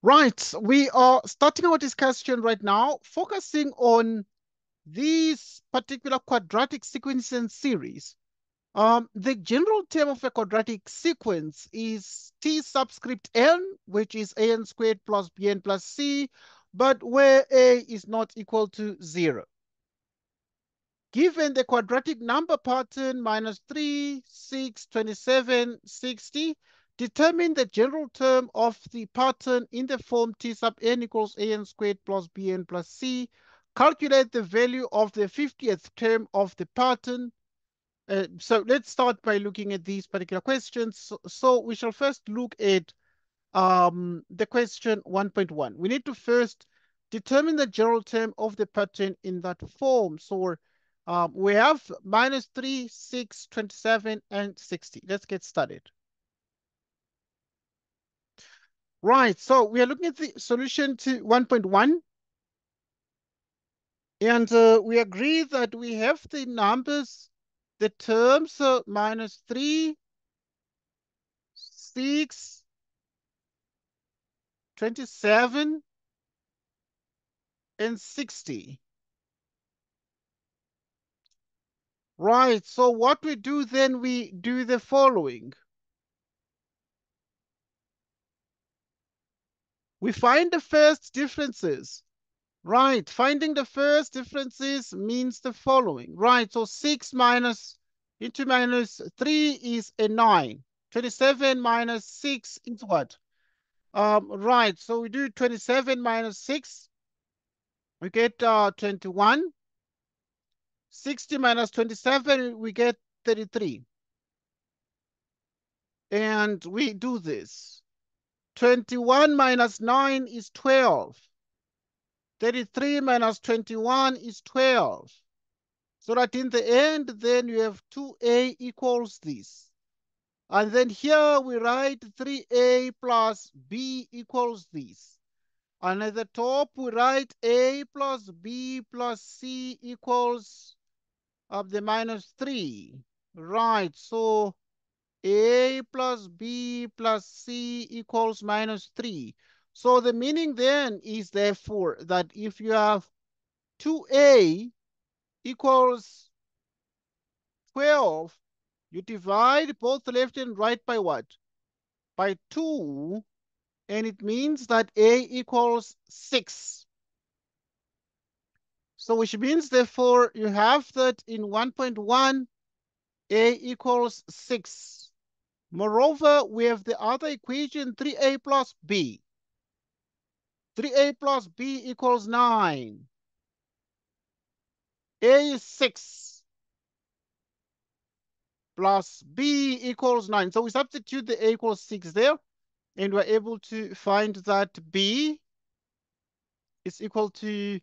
Right, we are starting our discussion right now, focusing on these particular quadratic sequences and series. The general term of a quadratic sequence is t subscript n, which is an squared plus bn plus c, but where a is not equal to 0. Given the quadratic number pattern -3, 6, 27, 60, determine the general term of the pattern in the form t sub n equals an squared plus bn plus c. Calculate the value of the 50th term of the pattern. So let's start by looking at these particular questions. So we shall first look at the question 1.1. We need to first determine the general term of the pattern in that form. So we have -3, 6, 27, and 60. Let's get started. Right, so we are looking at the solution to 1.1. And we agree that we have the numbers, the terms, -3, 6, 27, and 60. Right, so what we do then, we do the following. We find the first differences. Right, finding the first differences means the following. Right, so 6 minus into -3 is a 9. 27 minus 6 is what? Right, so we do 27 minus 6. We get 21. 60 minus 27, we get 33. And we do this. 21 minus 9 is 12. 33 minus 21 is 12. So that in the end, then you have 2a equals this. And then here we write 3a plus b equals this. And at the top, we write a plus b plus c equals of the -3. Right, so a plus b plus c equals -3. So the meaning then is therefore that if you have 2a equals 12, you divide both left and right by what? By 2, and it means that a equals 6. So which means therefore you have that in 1.1, a equals 6. Moreover, we have the other equation, 3a plus b. 3a plus b equals 9. A is 6 plus b equals 9. So we substitute the a equals 6 there, and we're able to find that b is equal to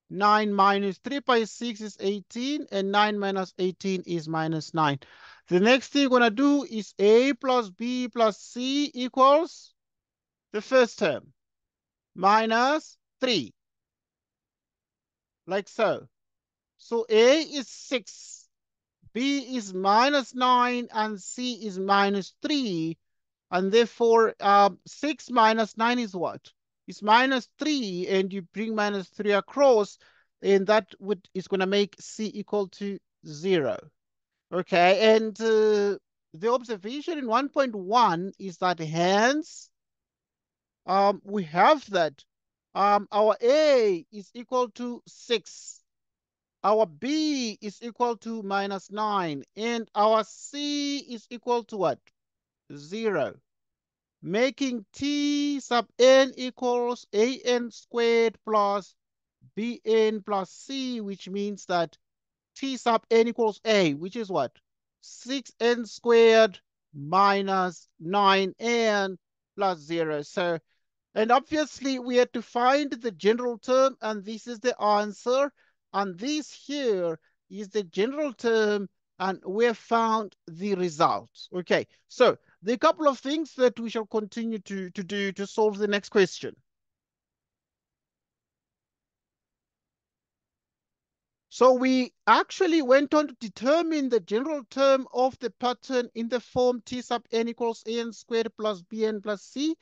9 minus 3 by 6 is 18, and 9 minus 18 is -9. The next thing we're going to do is a plus b plus c equals the first term, -3, like so. So a is 6, b is -9, and c is -3. And therefore, 6 minus 9 is what? It's -3, and you bring -3 across, and that is going to make c equal to 0. Okay, and the observation in 1.1 is that hence we have that our a is equal to 6. Our b is equal to -9, and our c is equal to what? 0. Making t sub n equals an squared plus bn plus c, which means that t sub n equals a, which is what? 6n squared minus 9n plus 0. So, and obviously we had to find the general term, and this is the answer. And this here is the general term, and we have found the results. Okay, so the couple of things that we shall continue to do to solve the next question. So we actually went on to determine the general term of the pattern in the form t sub n equals an squared plus bn plus c.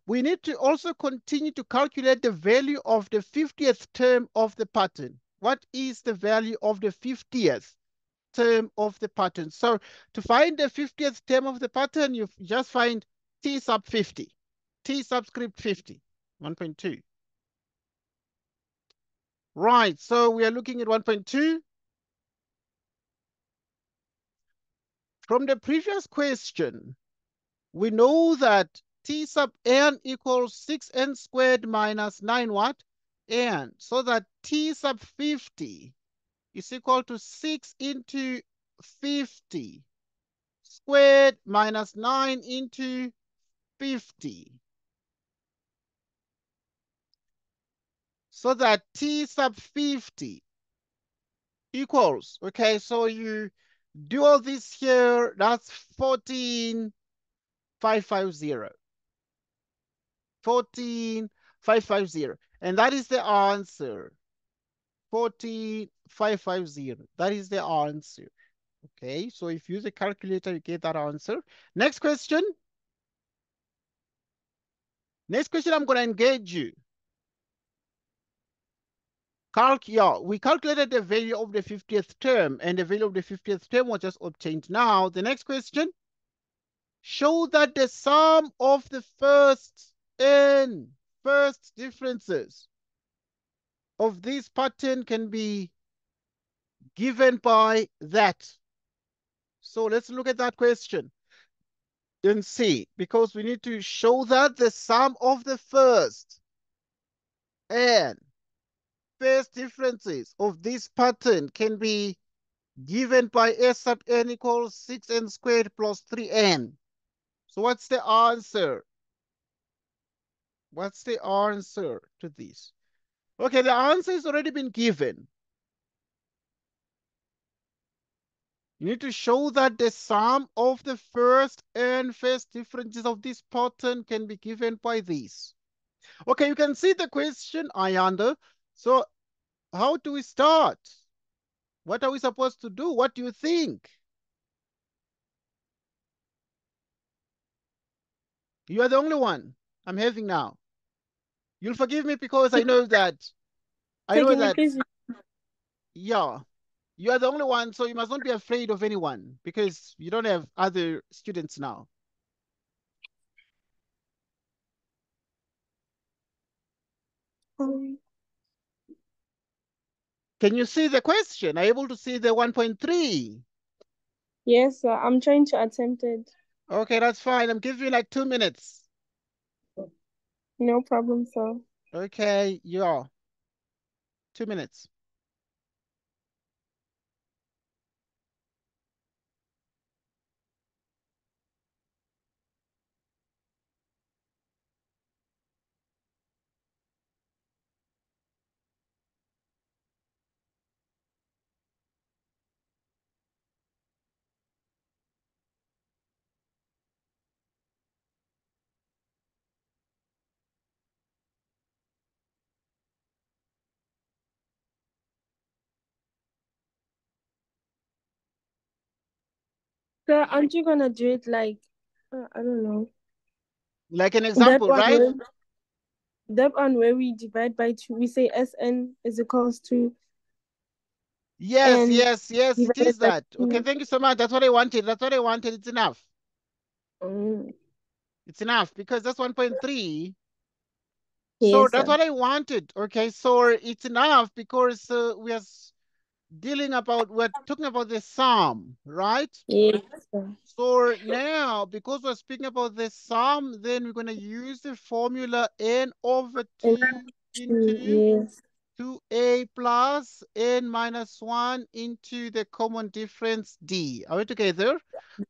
we need to also continue to calculate the value of the 50th term of the pattern. What is the value of the 50th term of the pattern? So to find the 50th term of the pattern, you just find T sub 50, T subscript 50, 1.2. Right, so we are looking at 1.2. From the previous question, we know that T sub n equals 6n squared minus 9 what? N. So that T sub 50 is equal to 6 into 50 squared minus 9 into 50. So that T sub 50 equals, okay, so you do all this here, that's 14,550. 14,550. And that is the answer. 14,550. That is the answer. Okay, so if you use a calculator, you get that answer. Next question. Next question, I'm going to engage you. Yeah, we calculated the value of the 50th term, and the value of the 50th term was just obtained. Now, the next question. Show that the sum of the first differences of this pattern can be given by that. So let's look at that question and see, because we need to show that the sum of the first differences of this pattern can be given by S sub n equals 6n squared plus 3n. So what's the answer? What's the answer to this? Okay, the answer has already been given. You need to show that the sum of the first differences of this pattern can be given by this. Okay, you can see the question, Ayanda. So how do we start? What are we supposed to do? What do you think? You are the only one I'm having now. You'll forgive me because I know that, So can you please? yeah, you are the only one, so you must not be afraid of anyone because you don't have other students now. Can you see the question? Are you able to see the 1.3? Yes, sir. I'm trying to attempt it. Okay, that's fine. I'm giving you like 2 minutes. No problem, sir. Okay, yeah, 2 minutes. Sir, aren't you gonna do it like, I don't know, Like an that example, one right? where we divide by 2, we say Sn is equals to Yes, n yes, yes, it divided is by that. Okay, 2. thank you so much. That's what I wanted. That's what I wanted. It's enough. Mm. It's enough because that's 1.3. So Yes, that's sir. what I wanted. Okay, so it's enough because we're talking about the sum, right? Yes, sir. So now, because we're speaking about the sum, then we're going to use the formula n over And 2 2, into yes. 2a plus n minus 1 into the common difference d. Are we together?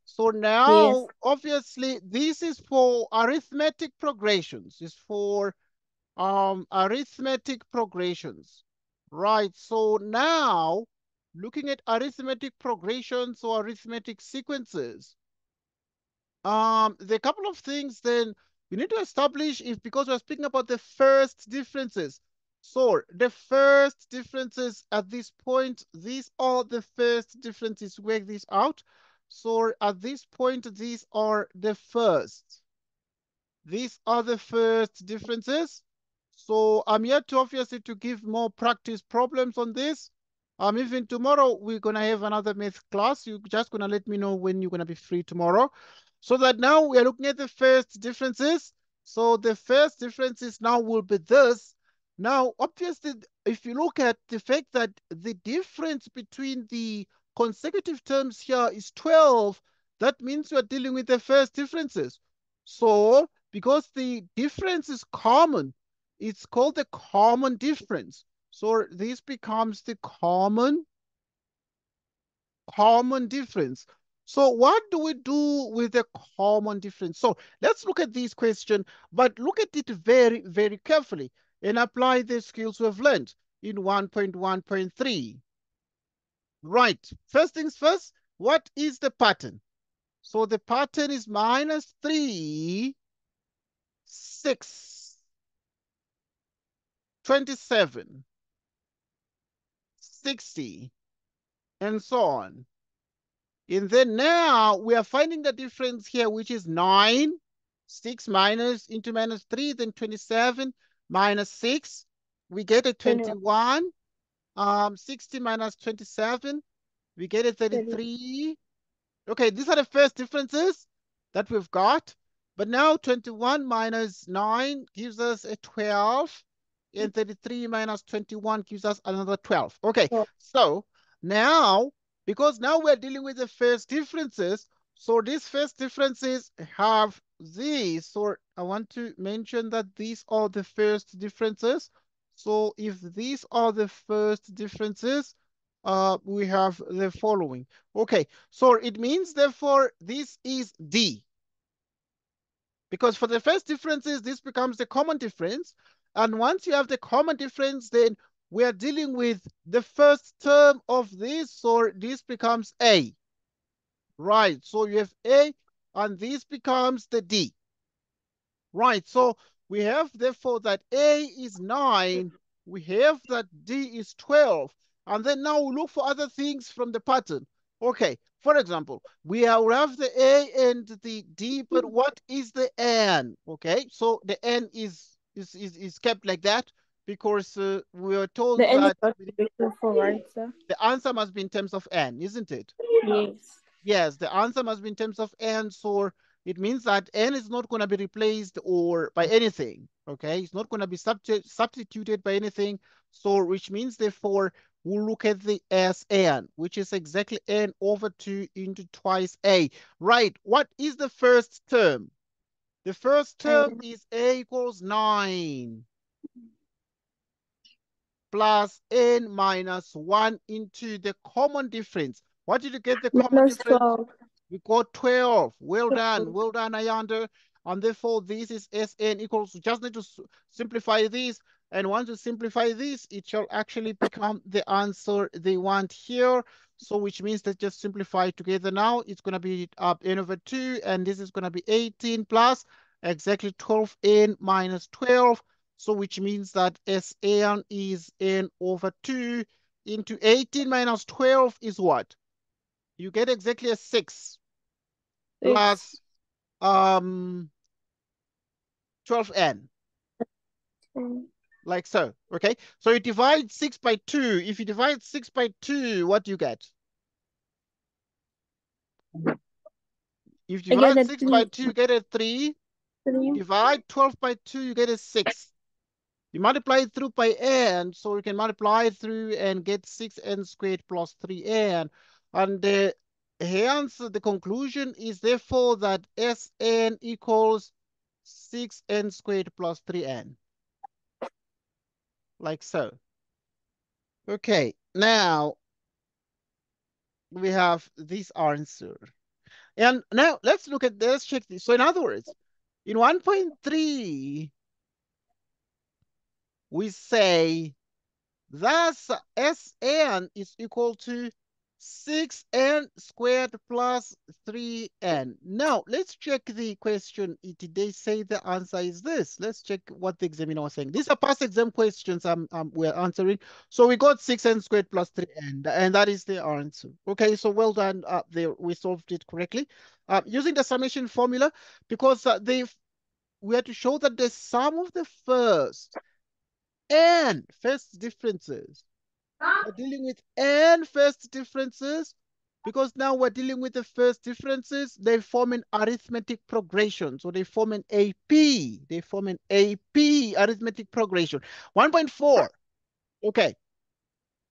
So Yes. now, obviously, this is for arithmetic progressions. It's for arithmetic progressions. Right, so now, looking at arithmetic progressions or arithmetic sequences, the couple of things then we need to establish if, because we're speaking about the first differences. So the first differences at this point, these are the first differences. Work this out. So at this point, these are the first. These are the first differences. So I'm here to obviously to give more practice problems on this. Even tomorrow we're gonna have another math class. You're just gonna let me know when you're gonna be free tomorrow. So that now we are looking at the first differences. So the first differences now will be this. Now, obviously, if you look at the fact that the difference between the consecutive terms here is 12, that means you are dealing with the first differences. So because the difference is common, it's called the common difference. So this becomes the common difference. So what do we do with the common difference? So let's look at this question, but look at it very, very carefully and apply the skills we've learned in 1.1.3. Right, first things first, what is the pattern? So the pattern is -3, 6, 27, 60, and so on. And then now we are finding the difference here, which is 9, 6 minus into -3, then 27 minus 6. We get a 21, 21. 60 minus 27, we get a 21. 33. Okay, these are the first differences that we've got. But now 21 minus 9 gives us a 12. And 33 minus 21 gives us another 12. Okay, So so now, because now we're dealing with the first differences, so these first differences have these. So I want to mention that these are the first differences. So if these are the first differences, we have the following. Okay, so it means therefore this is D. Because for the first differences, this becomes the common difference. And once you have the common difference, then we are dealing with the first term of this, so this becomes A. Right, so you have A, and this becomes the D. Right, so we have therefore that A is 9, we have that D is 12, and then now we look for other things from the pattern. Okay, for example, we have the A and the D, but what is the N? Okay, so the N is kept like that because we are the told end is that not equation for right, sir? the answer must be in terms of N, isn't it? Yes. Yes, the answer must be in terms of n, so it means that n is not going to be replaced or by anything, okay? It's not going to be substituted by anything, so which means therefore we'll look at the Sn, which is exactly n over 2 into twice a. Right, what is the first term? The first term And is a equals 9 plus n minus 1 into the common difference. What did you get the common minus difference? 12. We got 12. Well done. 12. Well done, Ayanda. And therefore, this is Sn equals, we just need to simplify this. And once you simplify this, it shall actually become the answer they want here. So which means that just simplify together now. It's going to be n over 2. And this is going to be 18 plus exactly 12n minus 12. So which means that Sn is n over 2 into 18 minus 12 is what? You get exactly a 6 6. plus 12n, like so, okay? So you divide 6 by 2. If you divide 6 by 2, what do you get? If you Again, divide a 6 by 3. 2, you get a 3. 3. Divide 12 by 2, you get a 6. You multiply it through by n, so you can multiply it through and get 6n squared plus 3n. And hence, the conclusion is therefore that Sn equals 6n squared plus 3n, like so. Okay, now we have this answer. And now let's check this. So in other words, in 1.3, we say thus Sn is equal to 6n squared plus 3n. Now, let's check the question. Did they say the answer is this? Let's check what the examiner was saying. These are past exam questions we're answering. So we got 6n squared plus 3n, and that is the answer. Okay, so well done. There, we solved it correctly. Using the summation formula, because we have to show that the sum of the first and first differences. We're dealing with n first differences because now we're dealing with the first differences. They form an arithmetic progression. So they form an AP. They form an AP arithmetic progression. 1.4. Okay.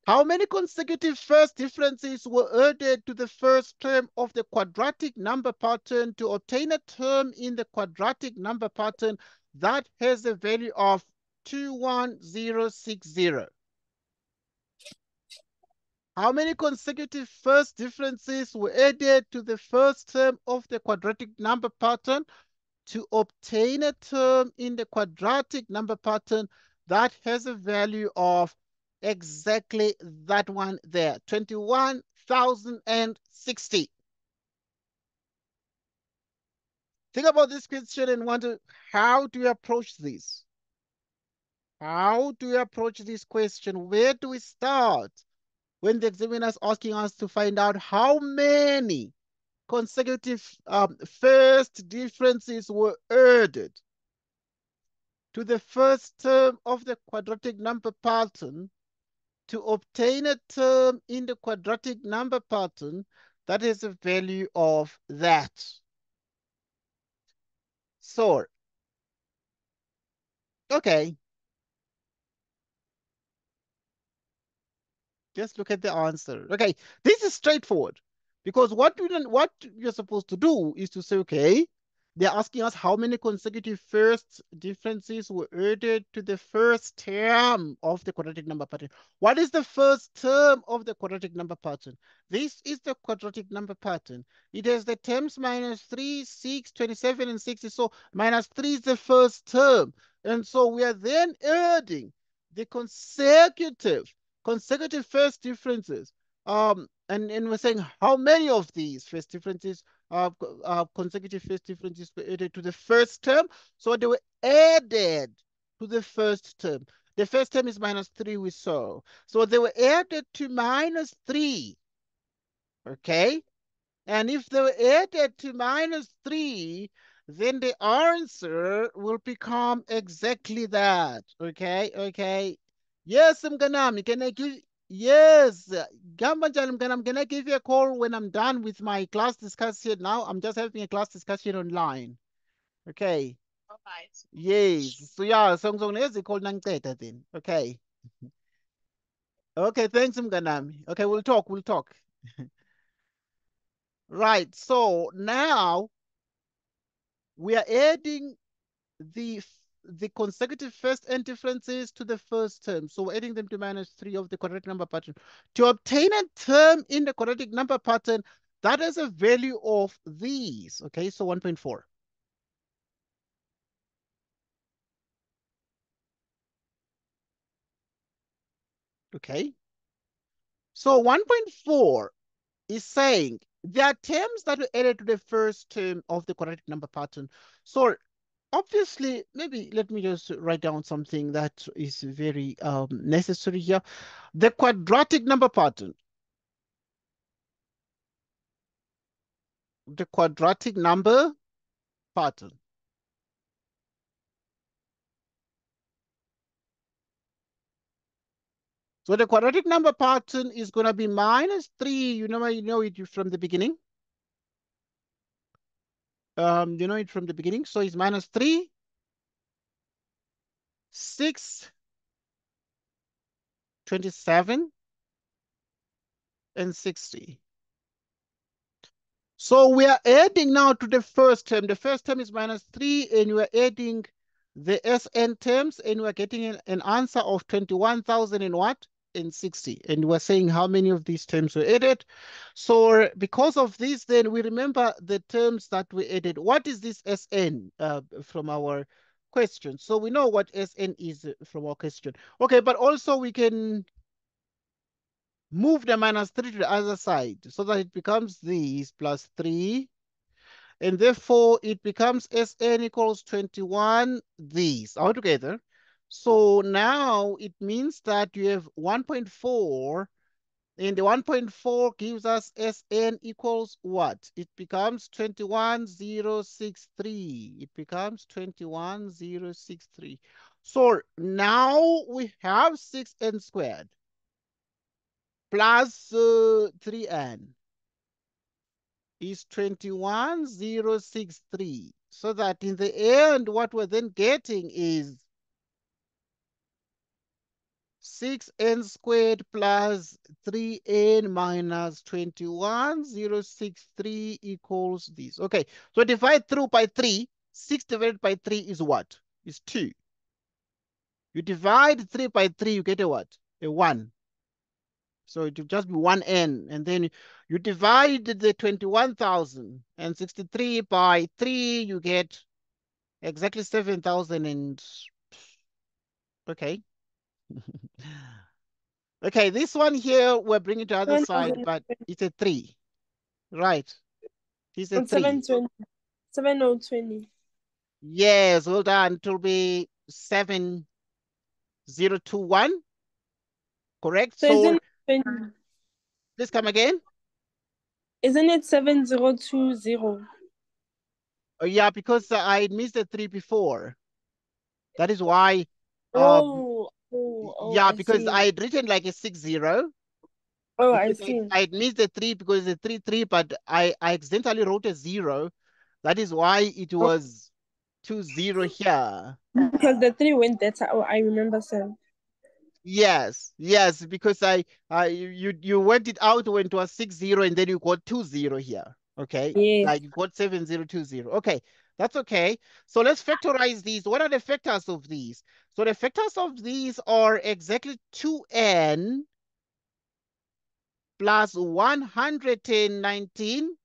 How many consecutive first differences were added to the first term of the quadratic number pattern to obtain a term in the quadratic number pattern that has a value of 21060? How many consecutive first differences were added to the first term of the quadratic number pattern to obtain a term in the quadratic number pattern that has a value of exactly that one there, 21,060? Think about this question and wonder, how do you approach this? How do you approach this question? Where do we start when the examiner is asking us to find out how many consecutive first differences were added to the first term of the quadratic number pattern to obtain a term in the quadratic number pattern that has a value of that? So, okay, just look at the answer. Okay, this is straightforward because what you're supposed to do is to say, okay, they're asking us how many consecutive first differences were added to the first term of the quadratic number pattern. What is the first term of the quadratic number pattern? This is the quadratic number pattern. It has the terms minus 3, 6, 27, and 60. So minus 3 is the first term. And so we are then adding the consecutive first differences. And we're saying how many of these first differences, consecutive first differences were added to the first term. So they were added to the first term. The first term is minus 3, we saw. So they were added to minus 3, okay? And if they were added to minus 3, then the answer will become exactly that, okay? Okay. Yes, Mganami, can I give, yes, Gambanjan Mganam, can I give you a call when I'm done with my class discussion now? I'm just having a class discussion online, okay? Yes, so yeah, Songzong call Nangteta then, okay? Okay, thanks, Mganami. Okay, we'll talk. Right, so now we are adding the the consecutive first n differences to the first term. So we're adding them to minus 3 of the quadratic number pattern. To obtain a term in the quadratic number pattern, that is a value of these. Okay, so 1.4. Okay. So 1.4 is saying there are terms that were added to the first term of the quadratic number pattern. So obviously, maybe let me just write down something that is very necessary here. The quadratic number pattern, the quadratic number pattern. So the quadratic number pattern is going to be minus 3. You know it from the beginning. You know it from the beginning. So it's minus 3, 6, 27, and 60. So we are adding now to the first term. The first term is minus 3, and we're adding the Sn terms, and we're getting an answer of 21,000 and what? And 60. And we're saying how many of these terms were added. So because of this, then we remember the terms that we added. What is this Sn from our question? So we know what Sn is from our question. Okay, but also we can move the minus 3 to the other side so that it becomes this plus 3. And therefore, it becomes Sn equals 21, these all together. So now it means that you have 1.4 And the 1.4 gives us Sn equals what? It becomes 21063. It becomes 21063. So now we have 6n squared plus 3n is 21063. So that in the end, what we're then getting is 6n squared plus 3n minus 21063 equals this. Okay, so divide through by 3. 6 divided by 3 is what? Is 2. You divide 3 by 3, you get a what? A 1. So it will just be 1n. And then you divide the 21,063 by 3, you get exactly 7,000 and... Okay. Okay, this one here, we're bringing to the other side, 7,000 but it's a 3. Right. It's a and 3. 720. 7020. Yes, well done. It will be 7021. Correct. So So please come again. isn't it 7020? Yeah, because I missed the 3 before. That is why. Yeah, I because see. I had written like a 60. Oh, I Because see. I had missed the 3 because the 3, but I accidentally wrote a 0. That is why it Oh, was 20 here. because the three went that. Oh, I remember, sir. Yes, yes, because you worked it out when it was 60 and then you got 20 here. Okay, Yes. like you got 7020. Okay, that's okay. So let's factorize these. What are the factors of these? So the factors of these are exactly 2n plus 119.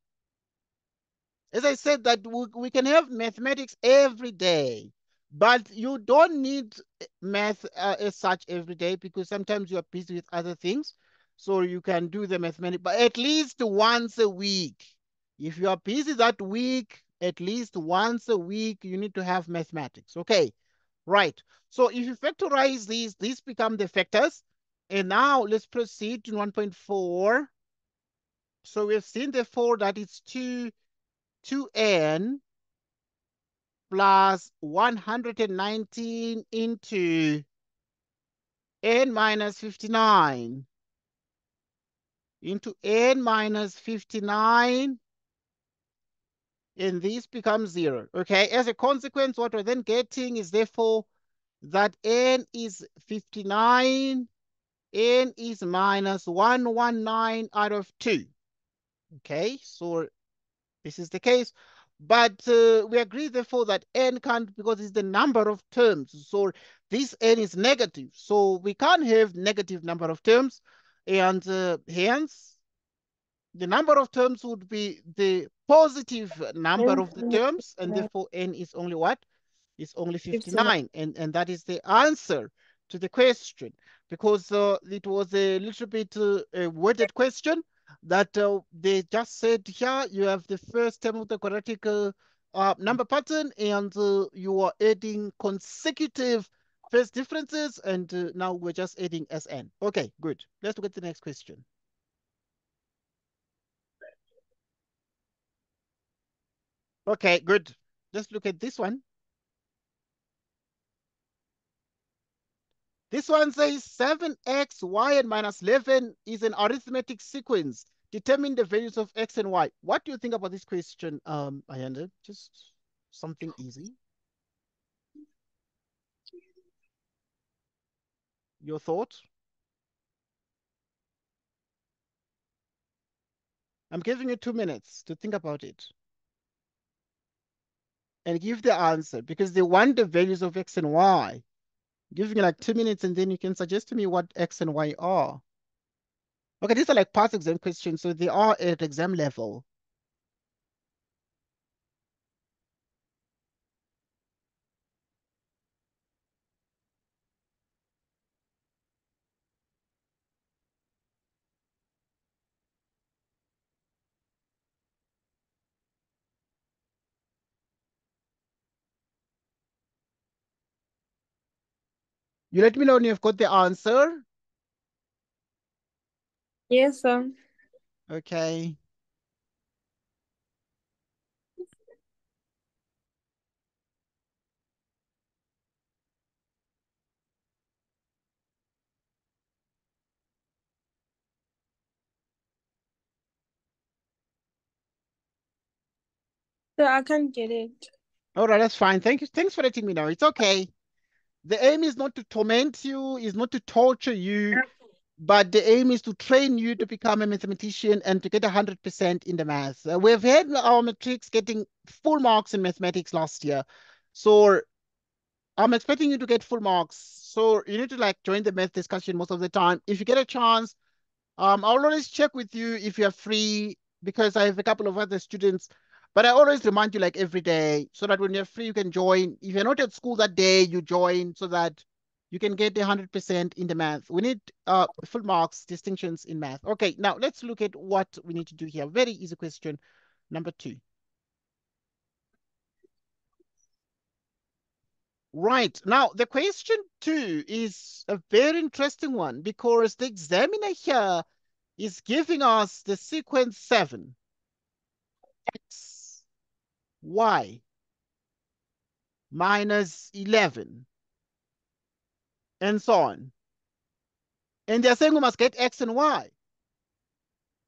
As I said, that we can have mathematics every day, but you don't need math as such every day because sometimes you are busy with other things. So you can do the mathematics, but at least once a week. If you are busy that week, at least once a week, you need to have mathematics. Okay, right. So if you factorize these become the factors. And now let's proceed to 1.4. So we've seen therefore that it's 2n plus 119 into n minus 59 into n minus 59, and this becomes 0. Okay, as a consequence, what we're then getting is therefore that n is 59, n is minus 119 out of 2. Okay, so this is the case. But we agree, therefore, that n can't, because it's the number of terms. So this n is negative. So we can't have negative number of terms. And hence, the number of terms would be the positive number of the terms. And therefore, n is only what? It's only 59. 59. And that is the answer to the question, because it was a little bit a worded question that they just said here, you have the first term of the quadratic number pattern, and you are adding consecutive first differences, and now we're just adding Sn. Okay, good. Let's look at the next question. Okay, good. Let's look at this one. This one says 7x, y, and minus 11 is an arithmetic sequence. Determine the values of x and y. What do you think about this question, Ayanda? Just something easy. Your thought? I'm giving you 2 minutes to think about it and give the answer because they want the values of x and y. Giving you like 2 minutes and then you can suggest to me what x and y are. Okay, these are like past exam questions, so they are at exam level. You let me know when you've got the answer. Yes, sir. Okay. So I can't get it. All right, that's fine. Thank you. Thanks for letting me know. It's okay. The aim is not to torment you, is not to torture you, but the aim is to train you to become a mathematician and to get 100% in the math. We've had our matrix getting full marks in mathematics last year. So I'm expecting you to get full marks. So you need to like join the math discussion most of the time. If you get a chance, I'll always check with you if you're free because I have a couple of other students. But I always remind you like every day so that when you're free, you can join. If you're not at school that day, you join so that you can get the 100% in the math. We need full marks, distinctions in math. Okay, now let's look at what we need to do here. Very easy question, number 2. Right, now the question 2 is a very interesting one because the examiner here is giving us the sequence 7. X, y, minus 11, and so on. And they're saying we must get x and y.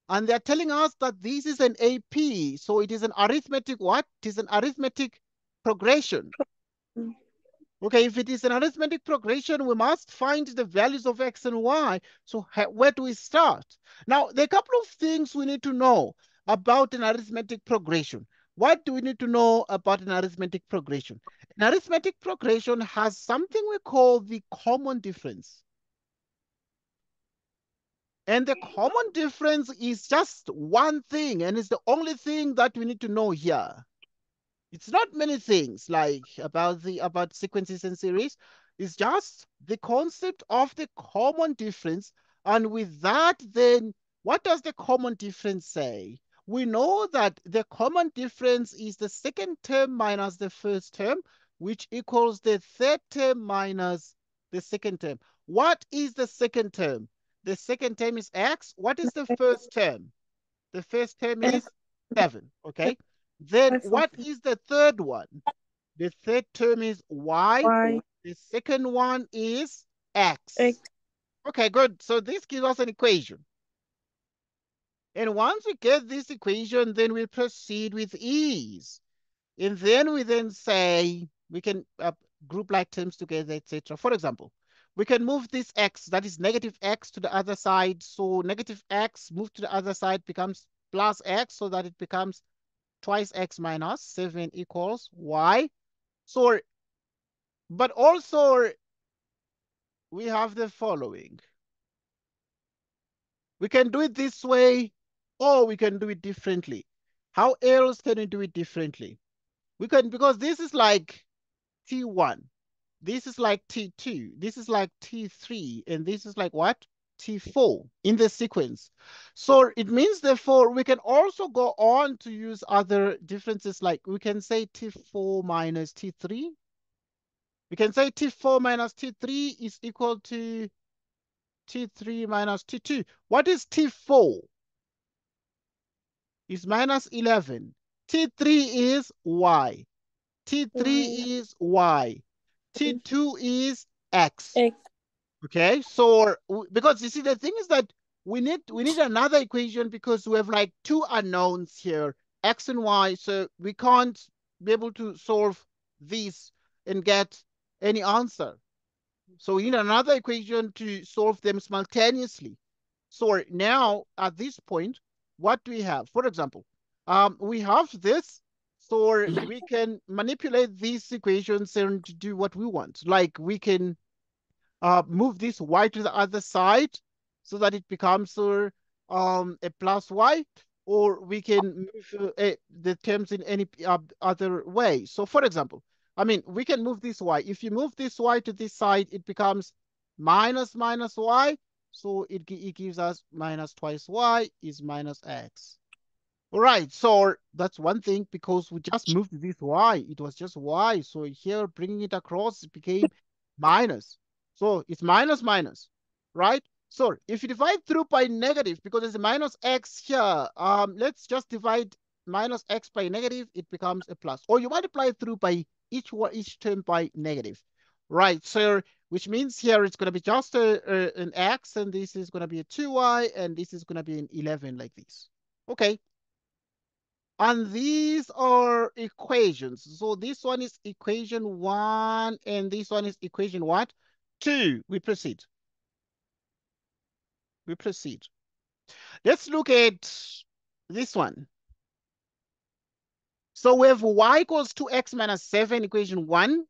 And they're telling us that this is an AP. So it is an arithmetic what? It is an arithmetic progression. Mm. Okay, if it is an arithmetic progression, we must find the values of x and y. So where do we start? Now, there are a couple of things we need to know about an arithmetic progression. What do we need to know about an arithmetic progression? An arithmetic progression has something we call the common difference. And the common difference is just one thing, and it's the only thing that we need to know here. It's not many things like about sequences and series. It's just the concept of the common difference. And with that, then what does the common difference say? We know that the common difference is the second term minus the first term, which equals the third term minus the second term. What is the second term? The second term is x. What is the first term? The first term F, is 7, okay? Then F of what is the third one? The third term is y. Y, The second one is X. x. Okay, good. So this gives us an equation. And once we get this equation, then we proceed with ease. And then we then say, we can group like terms together, etc. For example, we can move this x, that is negative x, to the other side. So negative x moved to the other side becomes plus x, so that it becomes twice x minus 7 equals y. So, but also we have the following. We can do it this way, or we can do it differently. How else can we do it differently? We can, because this is like T1. This is like T2. This is like T3. And this is like what? T4 in the sequence. So it means, therefore, we can also go on to use other differences. Like we can say T4 minus T3. We can say T4 minus T3 is equal to T3 minus T2. What is T4? Is minus 11. T3 is Y. T3 Y, is Y. T2 is X. X. Okay, so because you see the thing is that we need another equation because we have like two unknowns here, x and y, so we can't be able to solve these and get any answer. So we need another equation to solve them simultaneously. So now at this point, what do we have? For example, we have this, so we can manipulate these equations and do what we want. Like we can move this y to the other side so that it becomes a plus y, or we can move the terms in any other way. So for example, I mean, we can move this y. If you move this y to this side, it becomes minus minus y. So it gives us minus twice y is minus x. All right, so that's one thing because we just moved this y. It was just y. So here, bringing it across, it became minus. So it's minus minus, right? So if you divide through by negative, because there's a minus x here, let's just divide minus x by negative, it becomes a plus. Or you multiply through by each term by negative. Right, so which means here it's going to be just an x, and this is going to be a 2y, and this is going to be an 11 like this. Okay. And these are equations. So this one is equation 1, and this one is equation what? 2. We proceed. We proceed. Let's look at this one. So we have y equals 2x minus 7, equation 1.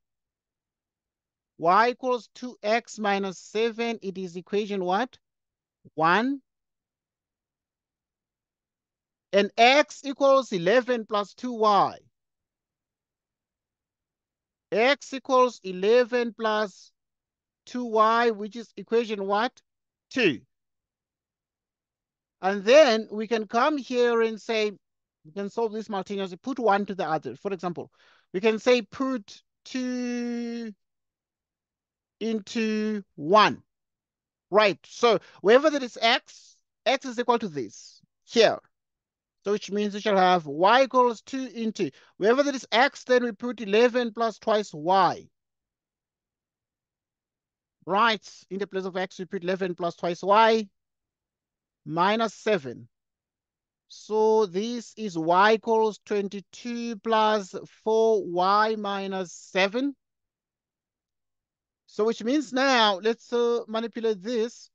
Y equals 2x minus 7, it is equation what? 1. And x equals 11 plus 2y. X equals 11 plus 2y, which is equation what? 2. And then we can come here and say, we can solve this simultaneously, put one to the other. For example, we can say put 2 into 1. Right, so wherever there is x, x is equal to this here. So which means we shall have y equals 2 into, wherever there is x, then we put 11 plus twice y. Right, in the place of x, we put 11 plus twice y, minus 7. So this is y equals 22 plus 4y minus 7. So which means now, let's manipulate this.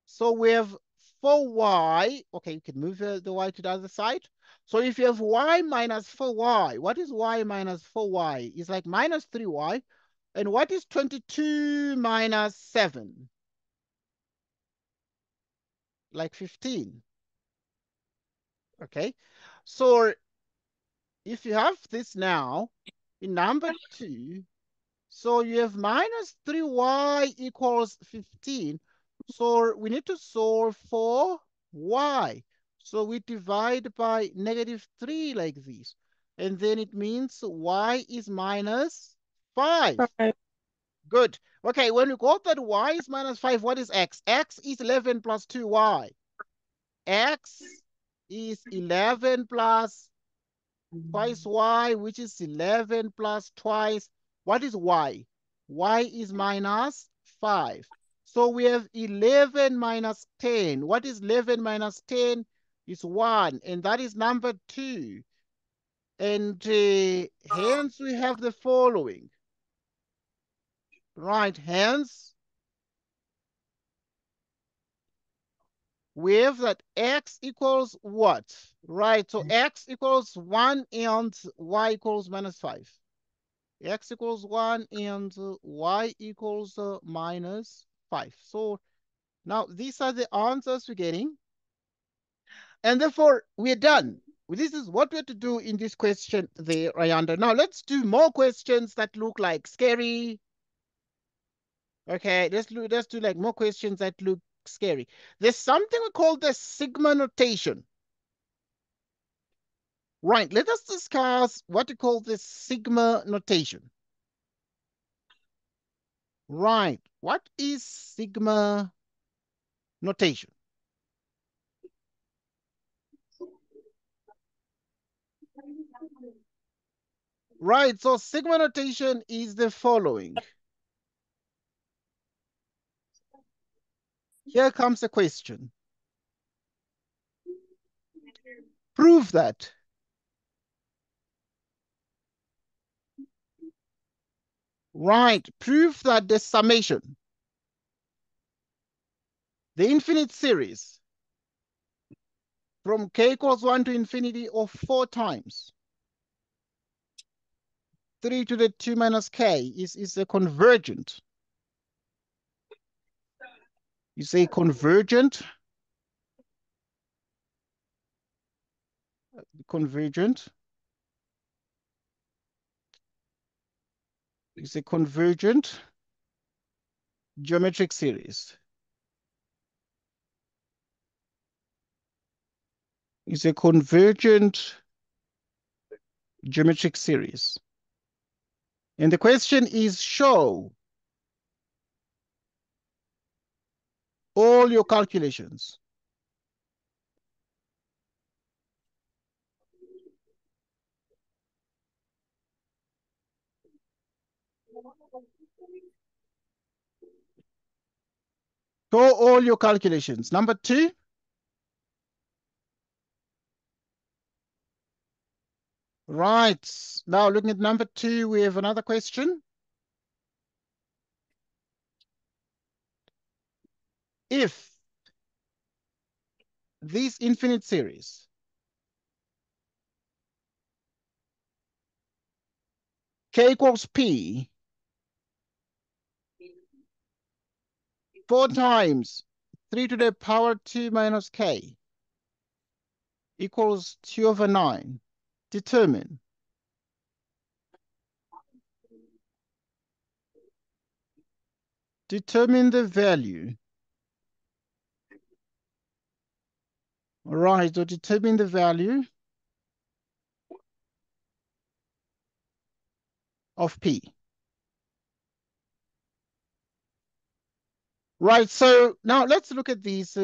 So we have 4y. Okay, you can move the y to the other side. So if you have y minus 4y, what is y minus 4y? It's like minus 3y. And what is 22 minus 7? Like 15. Okay, so if you have this now in number 2, so you have minus 3y equals 15. So we need to solve for y. So we divide by negative 3 like this. And then it means y is minus 5. 5. Good. Okay, when we got that y is minus 5, what is x? X is 11 plus 2y. X is 11 plus twice y, which is 11 plus twice. What is y? Y is minus 5. So we have 11 minus 10. What is 11 minus 10? Is 1, and that is number 2. And hence we have the following. Right, hence we have that x equals what? Right, so x equals 1 and y equals minus 5. X equals 1 and y equals minus 5. So now these are the answers we're getting. And therefore, we're done. This is what we have to do in this question there, Ayanda. Now let's do more questions that look like scary. Okay, let's do like more questions that look scary. There's something we call the sigma notation. Right, let us discuss what we call the sigma notation. Right, what is sigma notation? Right, so sigma notation is the following. Here comes a question. Prove that. Right, prove that the summation, the infinite series from k equals 1 to infinity of 4 times 3 to the 2 minus k is a convergent. You say convergent. Convergent. You say convergent geometric series. Is a convergent geometric series. And the question is show all your calculations. Show all your calculations. Number 2. Right. Now looking at number 2, we have another question. If this infinite series k equals p 4 times 3 to the power 2 minus k equals 2/9, determine the value. All right, so determine the value of p. Right, so now let's look at these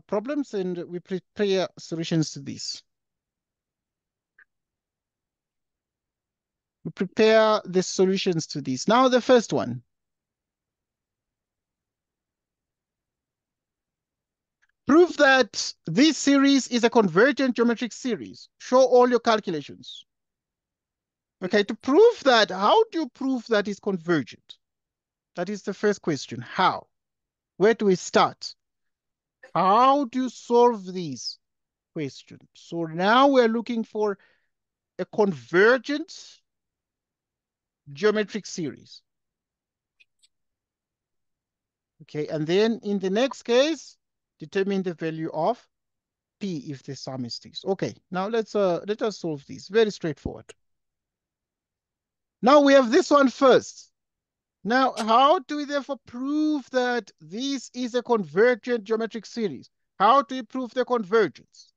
problems and we prepare solutions to these. We prepare the solutions to these. Now the first one. Prove that this series is a convergent geometric series. Show all your calculations. Okay, to prove that, how do you prove that it's convergent? That is the first question. How? Where do we start? How do you solve these questions? So now we're looking for a convergent geometric series. Okay, and then in the next case, determine the value of p if the sum is this. Okay, now let us solve these. Very straightforward. Now we have this one first. Now, how do we therefore prove that this is a convergent geometric series? How do we prove the convergence?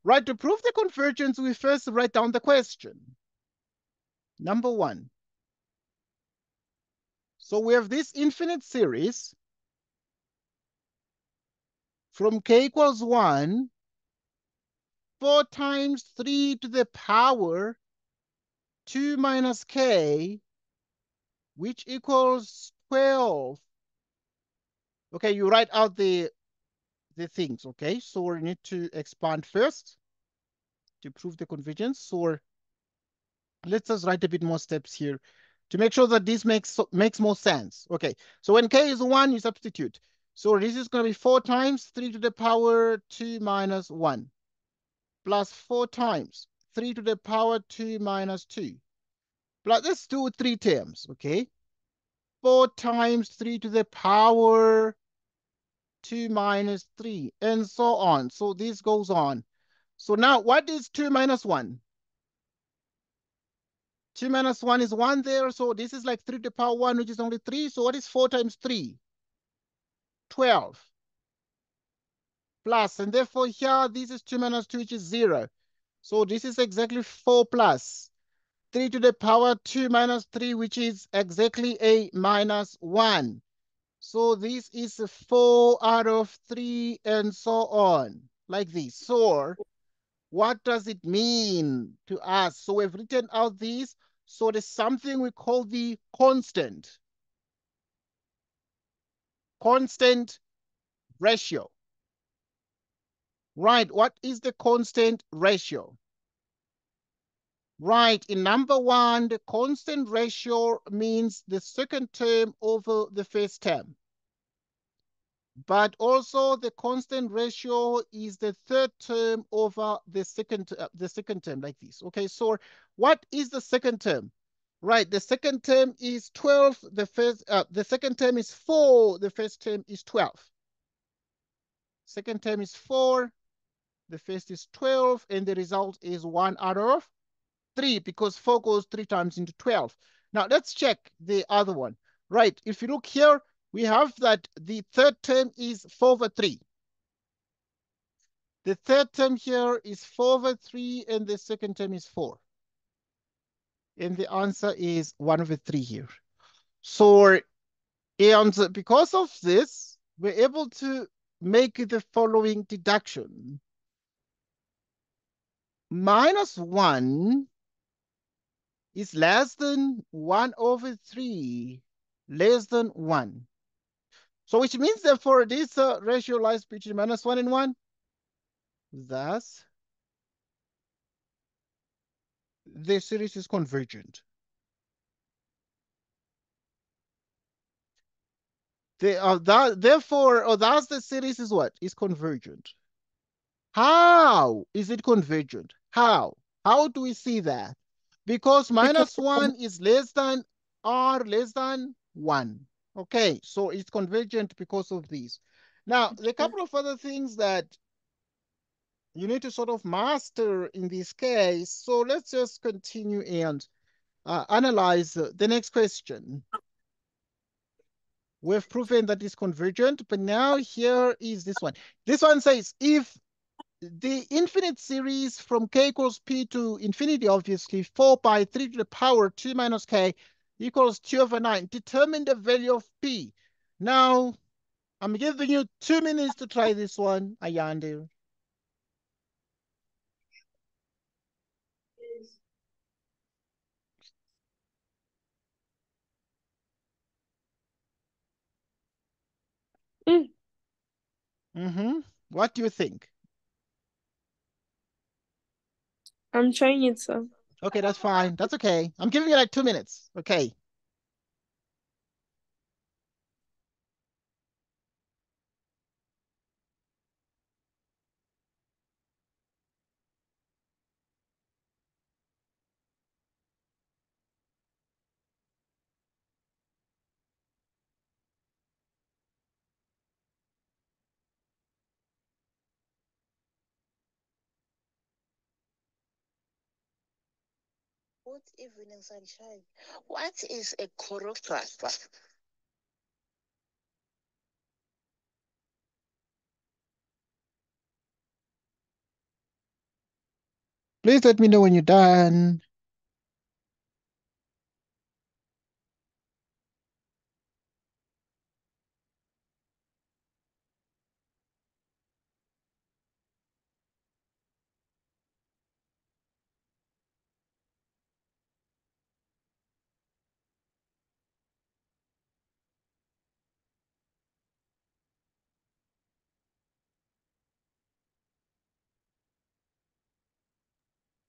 Right, to prove the convergence, we first write down the question. Number 1. So we have this infinite series from k equals 1, 4 times 3 to the power 2 minus k, which equals 12. Okay, you write out the things, okay? So we need to expand first to prove the convergence. So let's just write a bit more steps here to make sure that this makes more sense. Okay, so when k is 1, you substitute. So this is going to be 4 times 3 to the power 2 minus 1 plus 4 times 3 to the power 2 minus 2. Plus, let's do 3 terms, okay? 4 times 3 to the power 2 minus 3, and so on. So this goes on. So now what is 2 minus 1? 2 minus 1 is 1 there. So this is like 3 to the power 1, which is only 3. So what is 4 times 3? 12. Plus, and therefore here, this is 2 minus 2, which is 0. So this is exactly 4 plus 3 to the power 2 minus 3, which is exactly a minus 1. So this is a 4 out of 3, and so on, like this. So what does it mean to us? So we've written out these. So there's something we call the constant ratio. Right, what is the constant ratio? Right, in number 1, the constant ratio means the second term over the first term. But also the constant ratio is the third term over the second term, like this. Okay, so what is the second term? Right, the second term is 12. The second term is 4. The first term is 12. Second term is 4. The first is 12, and the result is 1 out of 3 because 4 goes 3 times into 12. Now let's check the other one. Right, if you look here, we have that the third term is 4 over 3. The third term here is 4 over 3, and the second term is 4. And the answer is 1 over 3 here. So And because of this, we're able to make the following deduction. -1 is less than 1 over 3, less than 1. So which means that for this ratio lies between -1 and 1. Thus, the series is convergent. Therefore, thus the series is what? Is convergent. How is it convergent? How? How do we see that? Because Because -1 is less than or less than 1. Okay, so it's convergent because of this. Now, there are a couple of other things that you need to sort of master in this case. So let's just continue and analyze the next question. We've proven that it's convergent, but now here is this one. This one says if the infinite series from k equals p to infinity, obviously, 4 by 3 to the power 2 minus k equals 2 over 9. Determine the value of p. Now, I'm giving you 2 minutes to try this one, Ayande. What do you think? I'm trying it, sir. Okay, that's fine. That's okay. I'm giving you like 2 minutes. Okay. Good evening, sunshine. What is a choreographer? Please let me know when you're done.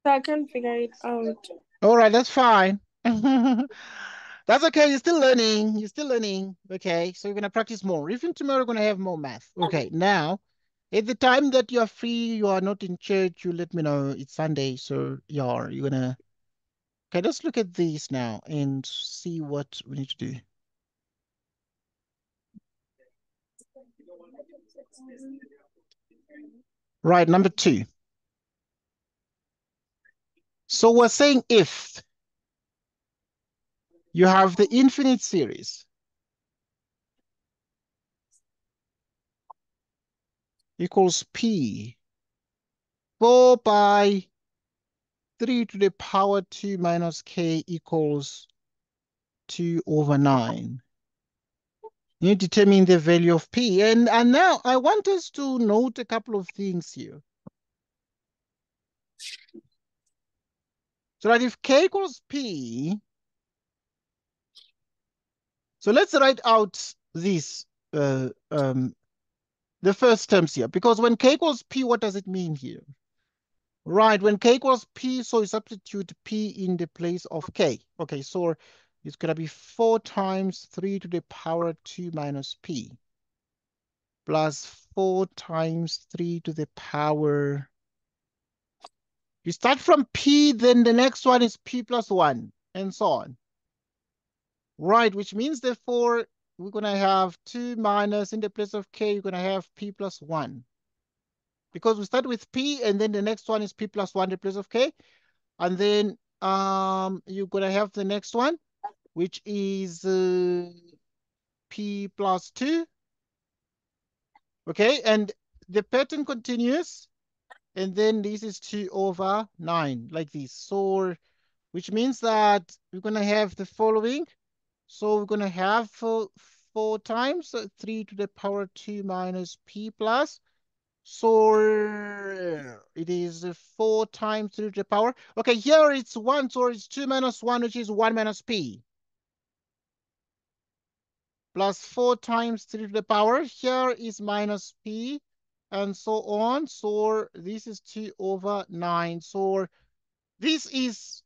So I can't figure it out. All right, that's fine. That's okay. You're still learning. You're still learning. Okay, so you're gonna practice more. Even tomorrow, we're gonna have more math. Okay, now, at the time that you are free, you are not in church, you let me know. It's Sunday, so you're gonna. Okay, let's look at these now and see what we need to do. Right, number 2. So we're saying if you have the infinite series equals p 4 by 3 to the power 2 minus k equals 2 over 9. You determine the value of p. And now I want us to note a couple of things here. So that if k equals p, so let's write out this, the first terms here. Because when k equals p, what does it mean here? Right, when k equals p, so you substitute p in the place of k. Okay, so it's going to be 4 times 3 to the power 2 minus p plus 4 times 3 to the power. You start from p, then the next one is p plus 1, and so on. Right, which means therefore we're going to have 2 minus, in the place of k, you're going to have p plus 1. Because we start with p, and then the next one is p plus 1 in the place of k. And then you're going to have the next one, which is p plus 2. Okay, and the pattern continues. And then this is 2 over 9, like this. So, which means that we're going to have the following. So we're going to have 4 times 3 to the power 2 minus p plus. So it is 4 times 3 to the power. Okay, here it's 1, so it's 2 minus 1, which is 1 minus p. Plus 4 times 3 to the power. Here is minus p, and so on. So this is 2 over 9. So this is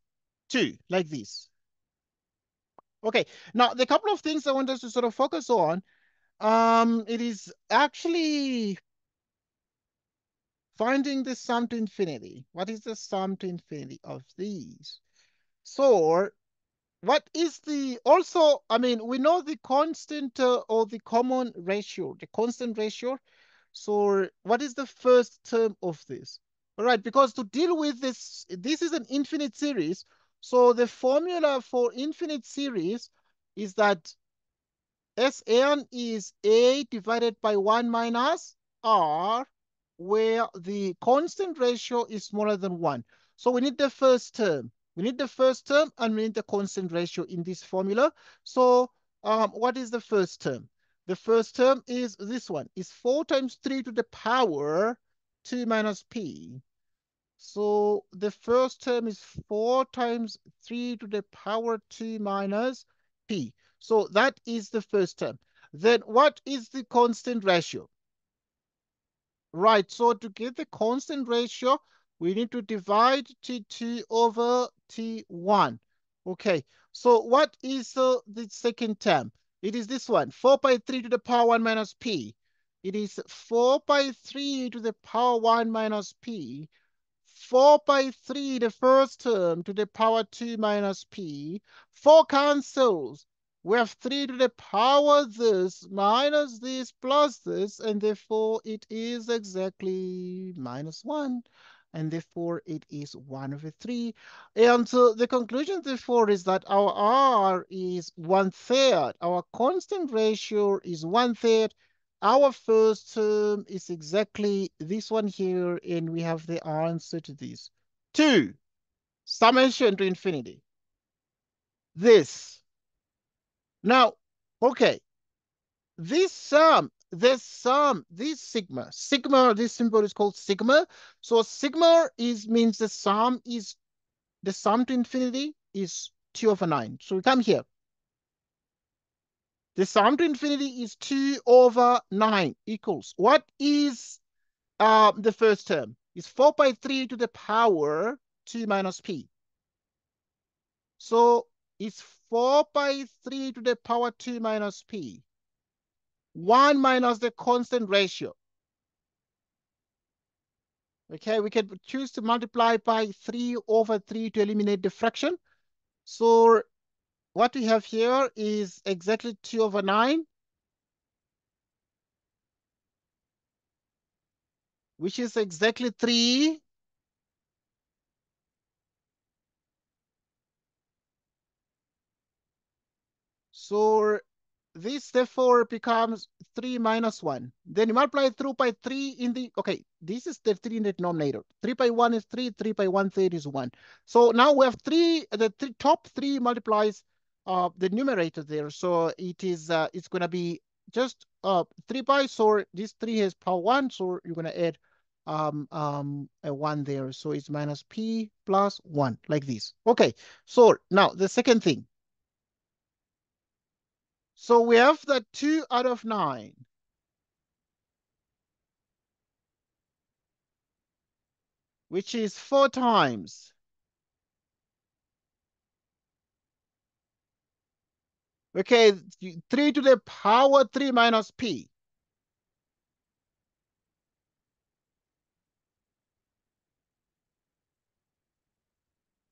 2, like this. Okay, now the couple of things I want us to sort of focus on, it is actually finding the sum to infinity. What is the sum to infinity of these? So what is the, also, I mean, we know the constant or the common ratio, the constant ratio. So what is the first term of this? All right, because to deal with this, this is an infinite series. So the formula for infinite series is that Sn is A divided by 1 minus R, where the constant ratio is smaller than 1. So we need the first term. We need the first term and we need the constant ratio in this formula. So what is the first term? The first term is this one. Is 4 times 3 to the power 2 minus p. So the first term is 4 times 3 to the power 2 minus p. So that is the first term. Then what is the constant ratio? Right, so to get the constant ratio, we need to divide T2 over T1. Okay, so what is the second term? It is this one, 4 by 3 to the power 1 minus p. It is 4 by 3 to the power 1 minus p. 4 by 3, the first term, to the power 2 minus p. 4 cancels. We have 3 to the power this minus this plus this, and therefore it is exactly minus 1. And therefore it is 1 over 3. And so the conclusion, therefore, is that our R is 1/3. Our constant ratio is 1/3. Our first term is exactly this one here, and we have the answer to this. 2, summation to infinity. This. Now, okay, this sigma, this symbol is called sigma. So sigma means the sum to infinity is 2 over 9. So we come here. The sum to infinity is 2 over 9 equals, what is the first term? Is 4 by 3 to the power 2 minus p. So it's 4 by 3 to the power 2 minus p. 1 minus the constant ratio. Okay, we can choose to multiply by 3 over 3 to eliminate the fraction. So what we have here is exactly 2 over 9, which is exactly 3. So this therefore becomes 3 minus 1. Then you multiply through by 3 in the, okay, this is the 3 in the denominator. 3 by 1 is 3, 3 by 1/3 is 1. So now we have 3, the top 3 multiplies the numerator there. So it is, it's going to be just 3 by, so this 3 has power 1, so you're going to add a 1 there. So it's minus p plus 1, like this. Okay, so now the second thing. So we have that 2 out of 9, which is 4 times. Okay, 3 to the power 3 minus p.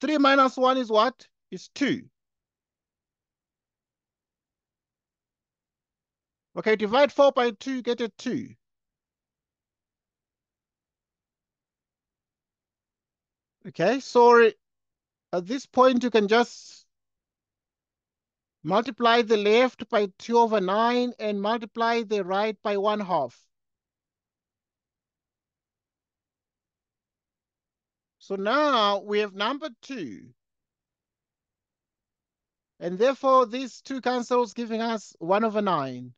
3 minus 1 is what? Is 2. Okay, divide 4 by 2, get a 2. Okay, so at this point, you can just multiply the left by 2 over 9 and multiply the right by 1/2. So now we have number 2. And therefore, these two cancels, giving us 1 over 9.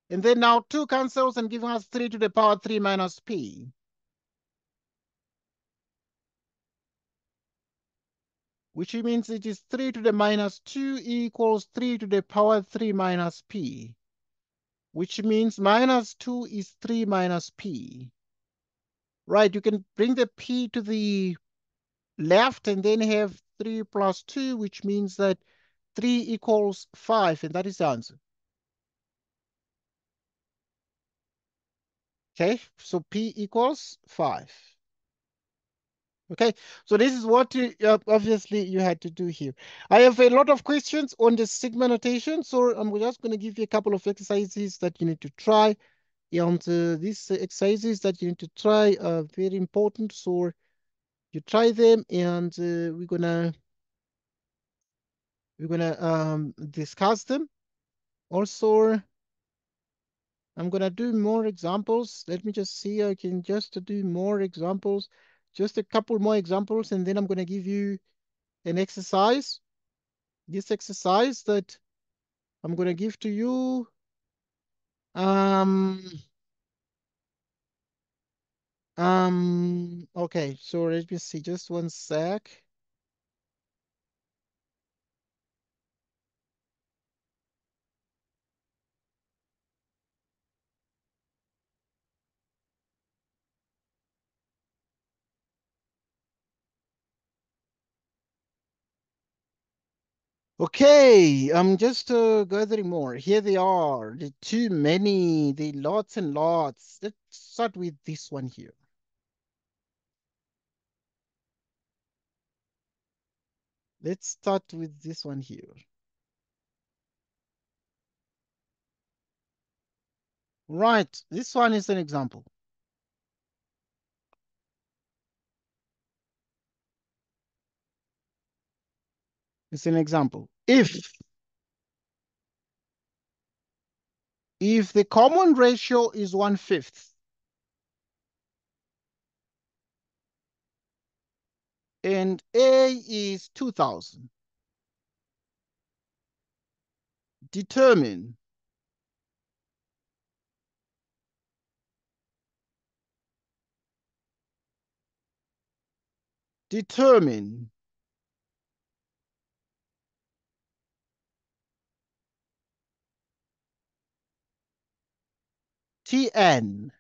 And then now 2 cancels and giving us 3 to the power 3 minus p. Which means it is 3 to the minus 2 equals 3 to the power 3 minus p. Which means minus 2 is 3 minus p. Right, you can bring the p to the left and then have 3 plus 2, which means that 3 equals 5, and that is the answer. Okay, so p equals 5. Okay, so this is what you, obviously you had to do here. I have a lot of questions on the sigma notation, so I'm just going to give you a couple of exercises that you need to try. And these exercises that you need to try are very important, so you try them, and we're gonna discuss them. Also, I'm gonna do more examples. Let me just see. I can just do more examples, just a couple more examples, and then I'm gonna give you an exercise. This exercise that I'm gonna give to you. Um. Okay. So let me see. Just one sec. Okay, I'm just gathering more. Here they are. The too many. The lots and lots. Let's start with this one here. Let's start with this one here. Right, this one is an example. It's an example. If the common ratio is 1/5 and A is 2000, determine determine Tn,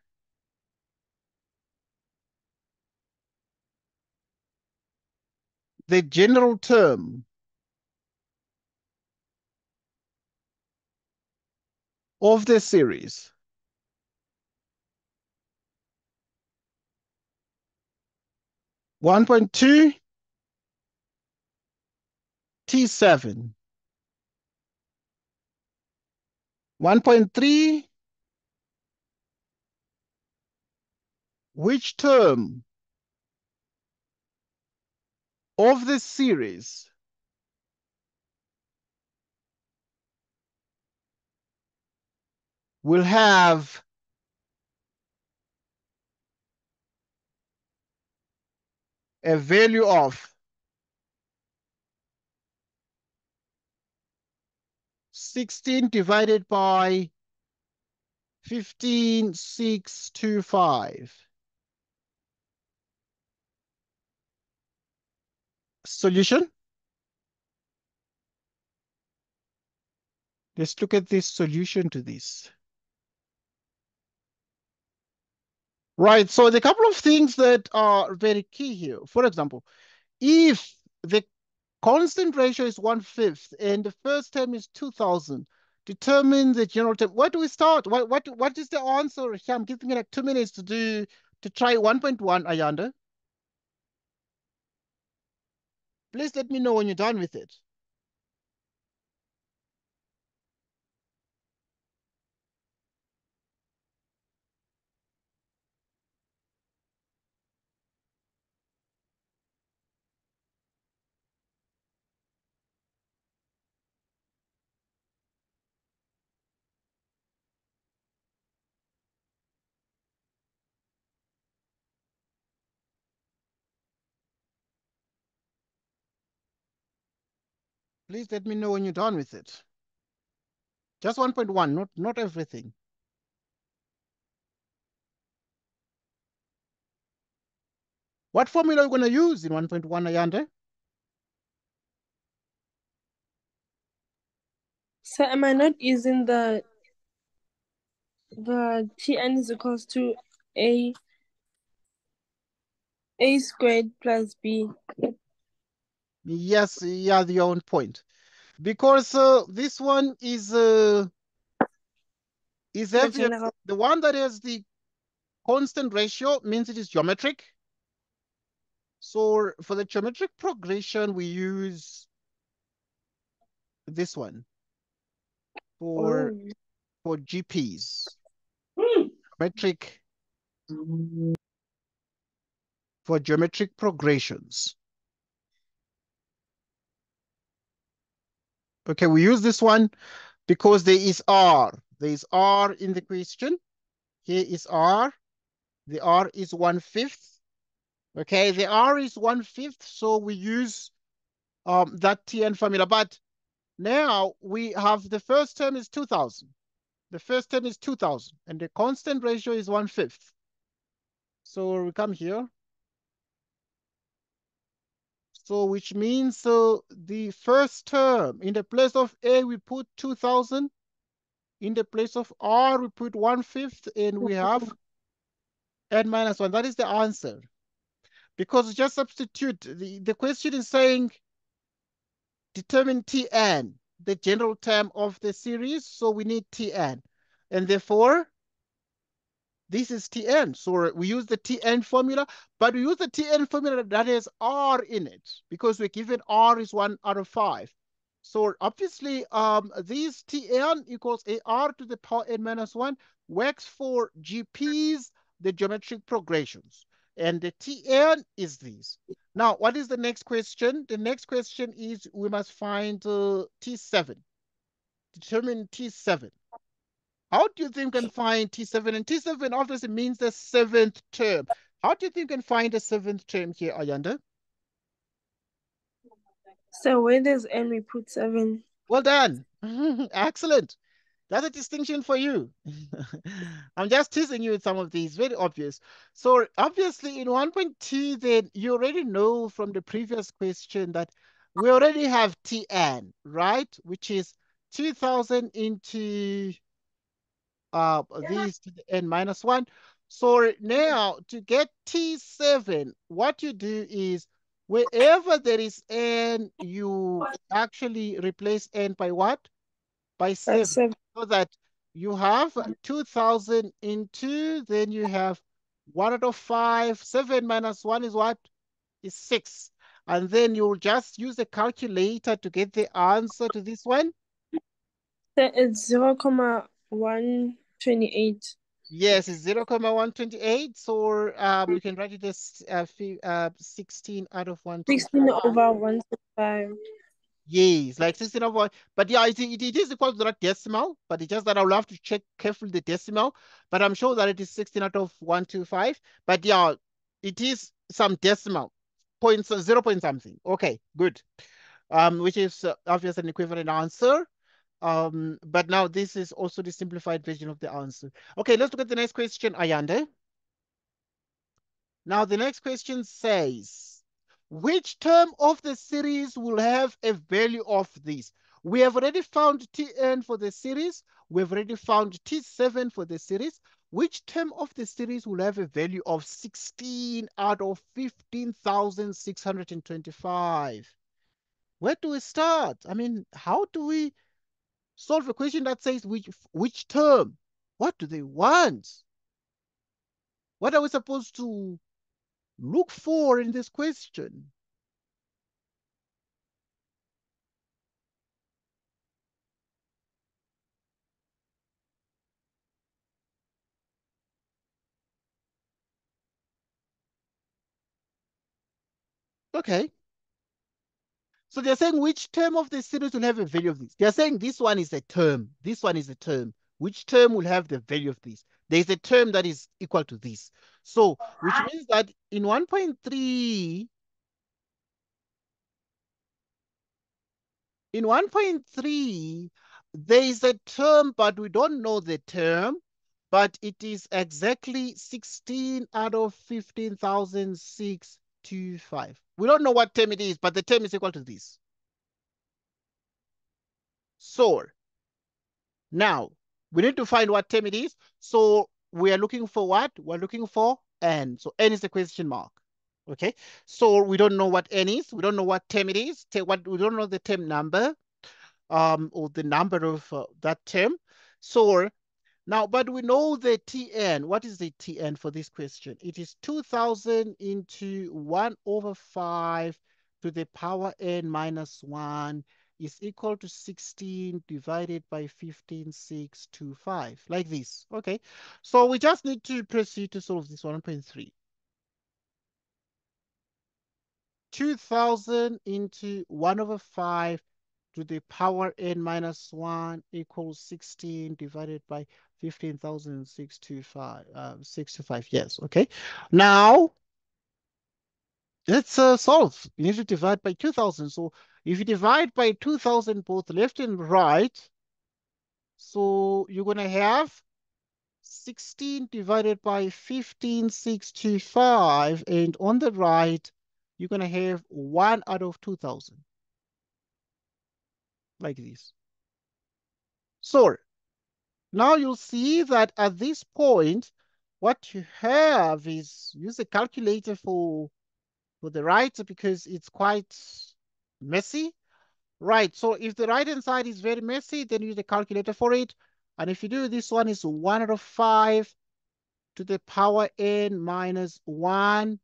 the general term of the series 1.2 T7, 1.3, which term of the series will have a value of 16 divided by 15,625. Solution? Let's look at this solution to this. Right, so the couple of things that are very key here. For example, if the constant ratio is 1/5 and the first term is 2000, determine the general term. Where do we start? What is the answer? Here, I'm giving you like 2 minutes to try 1.1, Ayanda. Please let me know when you're done with it. Please let me know when you're done with it. Just 1.1, not everything. What formula are you going to use in 1.1, Ayande? So am I not using the Tn is equals to a squared plus b? Yes, yeah, your own point. Because this one is The heavier. general. The one that has the constant ratio means it is geometric. So for the geometric progression, we use this one for Oh. GPs. Geometric for geometric progressions. Okay, we use this one because there is R. There is R in the question. Here is R. The R is 1/5. Okay, the R is 1/5, so we use that Tn formula. But now we have the first term is 2000. The first term is 2000, and the constant ratio is 1/5. So we come here. So which means the first term, in the place of A, we put 2000. In the place of R, we put 1/5, and we have n minus 1. That is the answer. Because just substitute. The question is saying determine Tn, the general term of the series. So we need Tn. And therefore, this is Tn. So we use the Tn formula, but we use the Tn formula that has R in it because we're given R is 1 out of 5. So obviously, this Tn equals AR to the power n minus 1 works for GPs, the geometric progressions. And the Tn is this. Now, what is the next question? The next question is we must find T7. Determine T7. How do you think you can find T7? And T7 obviously means the seventh term. How do you think you can find the seventh term here, Ayanda? So where there's n, we put 7. Well done. Excellent. That's a distinction for you. I'm just teasing you with some of these, very obvious. So obviously in 1.2, then you already know from the previous question that we already have Tn, right? Which is 2000 into these to the n minus 1. So now to get T7, what you do is wherever there is n, you actually replace n by what? By 7. 7. So that you have 2000 into, then you have 1 out of 5. 7 minus 1 is what? Is 6. And then you'll just use a calculator to get the answer to this one. So it's 0,128. Yes, it's 0,128. So you can write it as 16 out of 16 125. over 125. Yes, like 16 over 1. But yeah, it is equal to that decimal, but it's just that I'll have to check carefully the decimal. But I'm sure that it is 16 out of 125. But yeah, it is some decimal, points, 0 point something. Okay, good. Which is obviously an equivalent answer. But now this is also the simplified version of the answer. Okay, let's look at the next question, Ayande. Now the next question says, which term of the series will have a value of this? We have already found Tn for the series. We've already found T7 for the series. Which term of the series will have a value of 16 out of 15,625? Where do we start? I mean, how do we solve a question that says which term? What do they want? What are we supposed to look for in this question? Okay. So they're saying which term of the series will have a value of this. They're saying this one is a term. This one is a term. Which term will have the value of this? There's a term that is equal to this. So, which means that in 1.3, In 1.3, there is a term, but we don't know the term, but it is exactly 16 out of 15,625. We don't know what term it is, but the term is equal to this. So now we need to find what term it is. So we are looking for what? We're looking for n. So n is the question mark. Okay. So we don't know what n is. We don't know what term it is. We don't know the term number. Or the number of that term. So now, but we know the Tn. What is the Tn for this question? It is 2000 into 1 over 5 to the power n minus 1 is equal to 16 divided by 15,625, like this. Okay, so we just need to proceed to solve this 1.3. 2000 into 1 over 5 to the power n minus 1 equals 16 divided by 15,625. 625, yes, okay. Now, let's solve. You need to divide by 2,000. So if you divide by 2,000 both left and right, so you're going to have 16 divided by 15,625. And on the right, you're going to have 1 out of 2,000. Like this. So now you'll see that at this point, what you have is use a calculator for the right because it's quite messy. Right, so if the right hand side is very messy, then use the calculator for it. And if you do, this one is 1 out of 5 to the power n minus 1.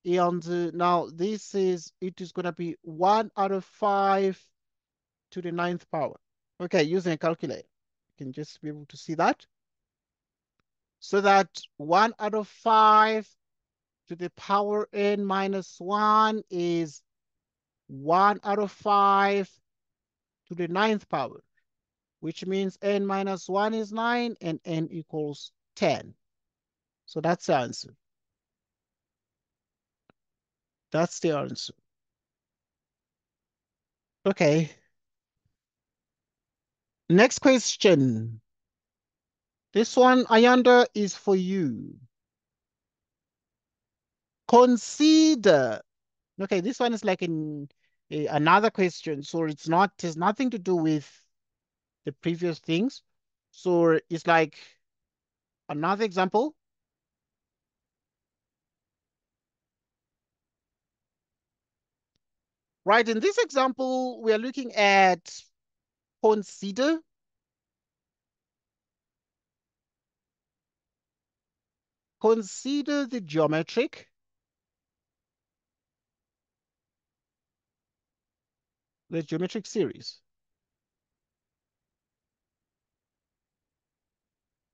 And now this is, it is going to be 1 out of 5 to the 9th power. Okay, using a calculator. You can just be able to see that. So that 1 out of 5 to the power n minus 1 is 1 out of 5 to the 9th power, which means n minus 1 is 9 and n equals 10. So that's the answer. That's the answer. Okay. Next question. This one, Ayanda, is for you. Consider. Okay, this one is like another question. So it's has nothing to do with the previous things. So it's like another example. Right, in this example, we are looking at consider. Consider the geometric series.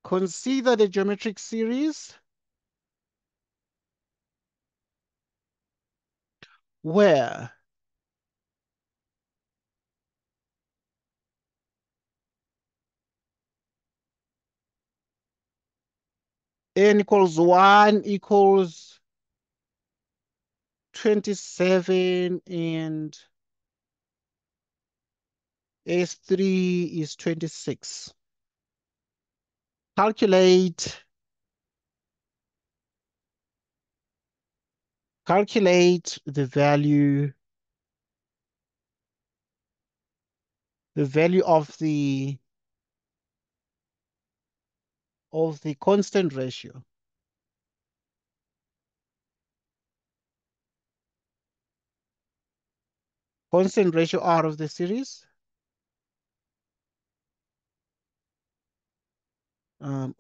Consider the geometric series where n equals 1 equals 27 and S3 is 26. Calculate the value of the constant ratio. Constant ratio R of the series.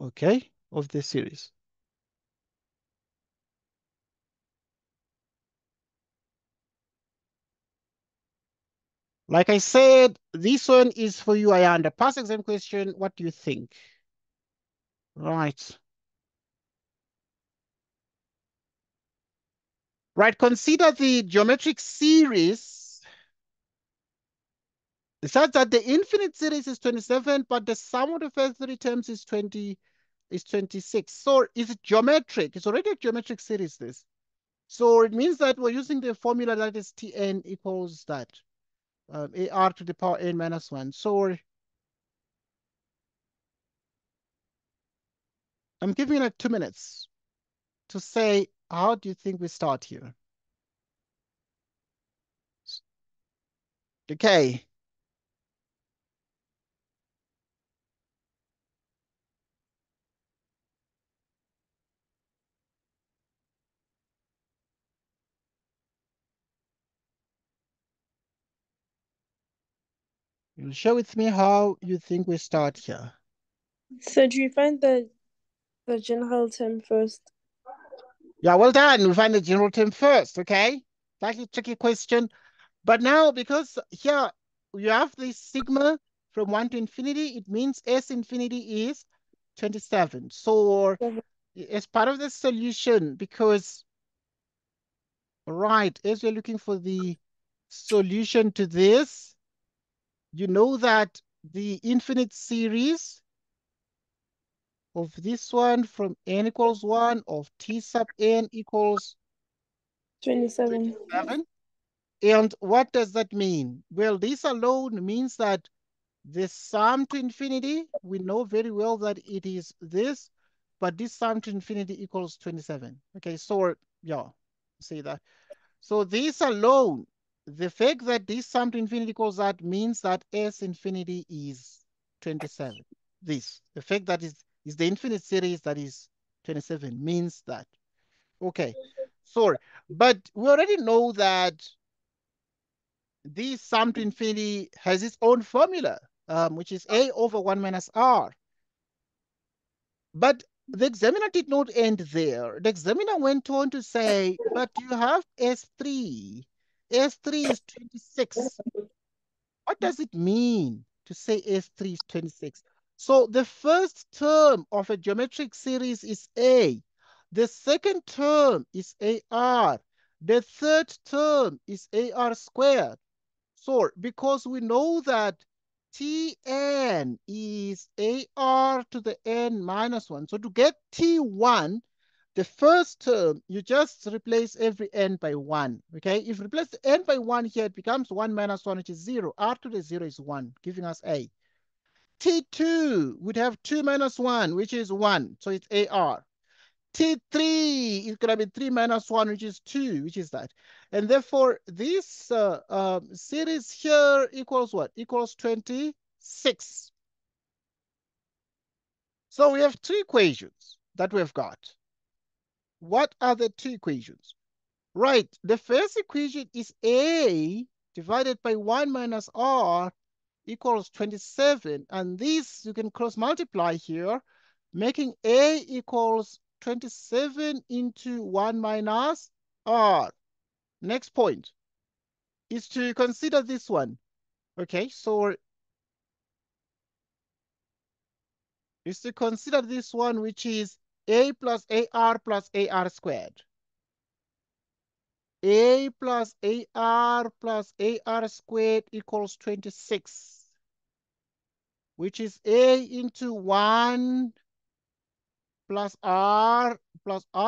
Okay, of the series. Like I said, this one is for you, Ayanda. Past exam question, what do you think? Right. Right, consider the geometric series. It says that the infinite series is 27, but the sum of the first three terms is 26. So is it geometric? It's already a geometric series, this. So it means that we're using the formula that is Tn equals that. AR to the power n minus 1. So I'm giving you like 2 minutes to say, how do you think we start here? Okay. You'll share with me how you think we start here. So do you find the general term first? Yeah, well done. We find the general term first, okay? Slightly tricky question. But now, because here you have this sigma from 1 to infinity, it means S infinity is 27. So as part of the solution, because, right, as you're looking for the solution to this, you know that the infinite series of this one from n equals 1 of t sub n equals 27. 27. And what does that mean? Well, this alone means that the sum to infinity, we know very well that it is this, but this sum to infinity equals 27. Okay, so yeah, see that. So this alone, the fact that this sum to infinity equals that means that S infinity is 27. This, the fact that is the infinite series that is 27 means that. Okay, sorry, but we already know that this sum to infinity has its own formula, which is a over 1 minus r. But the examiner did not end there. The examiner went on to say, but you have S3. S3 is 26. What does it mean to say S3 is 26? So the first term of a geometric series is A. The second term is AR. The third term is AR squared. So because we know that Tn is AR to the n minus 1. So to get T1, the first term, you just replace every n by 1. Okay, if you replace the n by 1 here, it becomes 1 minus 1, which is 0. R to the 0 is 1, giving us A. T2 would have 2 minus 1, which is 1. So it's AR. T3 is going to be 3 minus 1, which is 2, which is that. And therefore, this series here equals what? Equals 26. So we have two equations that we've got. What are the two equations? Right, the first equation is A divided by 1 minus R equals 27. And this you can cross multiply here, making A equals 27 into 1 minus R. Next point is to consider this one. Okay, so is to consider this one, which is A plus AR squared. A plus AR squared equals 26, which is A into 1 plus R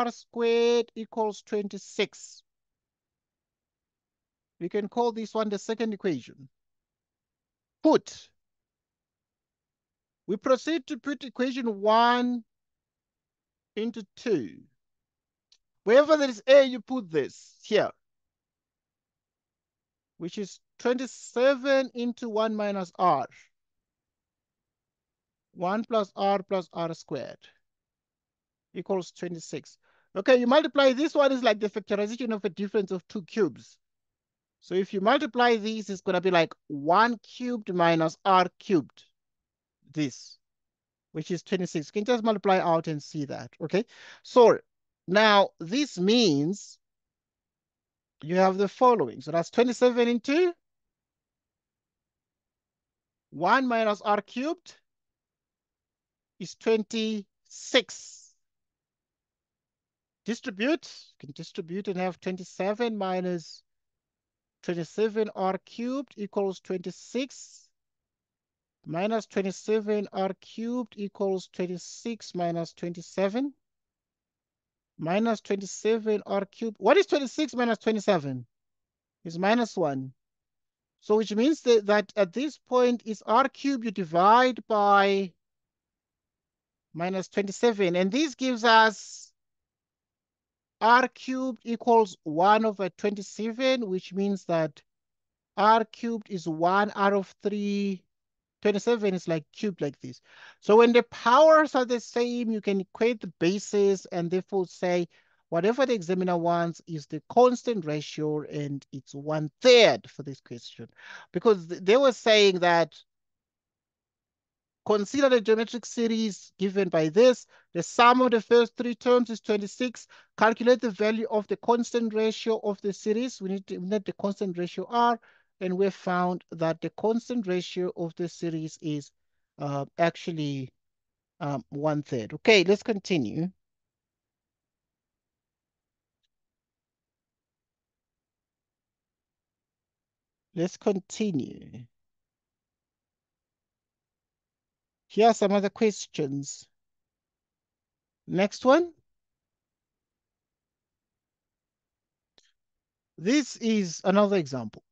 squared equals 26. We can call this one the second equation. We proceed to put equation 1 into 2. Wherever there is A, you put this here, which is 27 into 1 minus R. 1 plus R squared equals 26. Okay, you multiply this one is like the factorization of a difference of 2 cubes. So if you multiply these, it's going to be like 1 cubed minus R cubed. This, which is 26. You can just multiply out and see that, okay? So now this means you have the following. So that's 27 into 1 minus R cubed is 26. Distribute, you can distribute and have 27 minus 27 R cubed equals 26. Minus 27 R cubed equals 26 minus 27. Minus 27 R cubed. What is 26 minus 27? It's minus 1. So which means that at this point is r cubed, you divide by minus 27. And this gives us r cubed equals 1 over 27, which means that r cubed is 1 out of 3. 27 is like cubed like this. So when the powers are the same, you can equate the bases and therefore say whatever the examiner wants is the constant ratio, and it's 1/3 for this question. Because they were saying that consider the geometric series given by this. The sum of the first three terms is 26. Calculate the value of the constant ratio of the series. We need the constant ratio R, and we found that the constant ratio of the series is actually 1/3. Okay, let's continue. Let's continue. Here are some other questions. Next one. This is another example.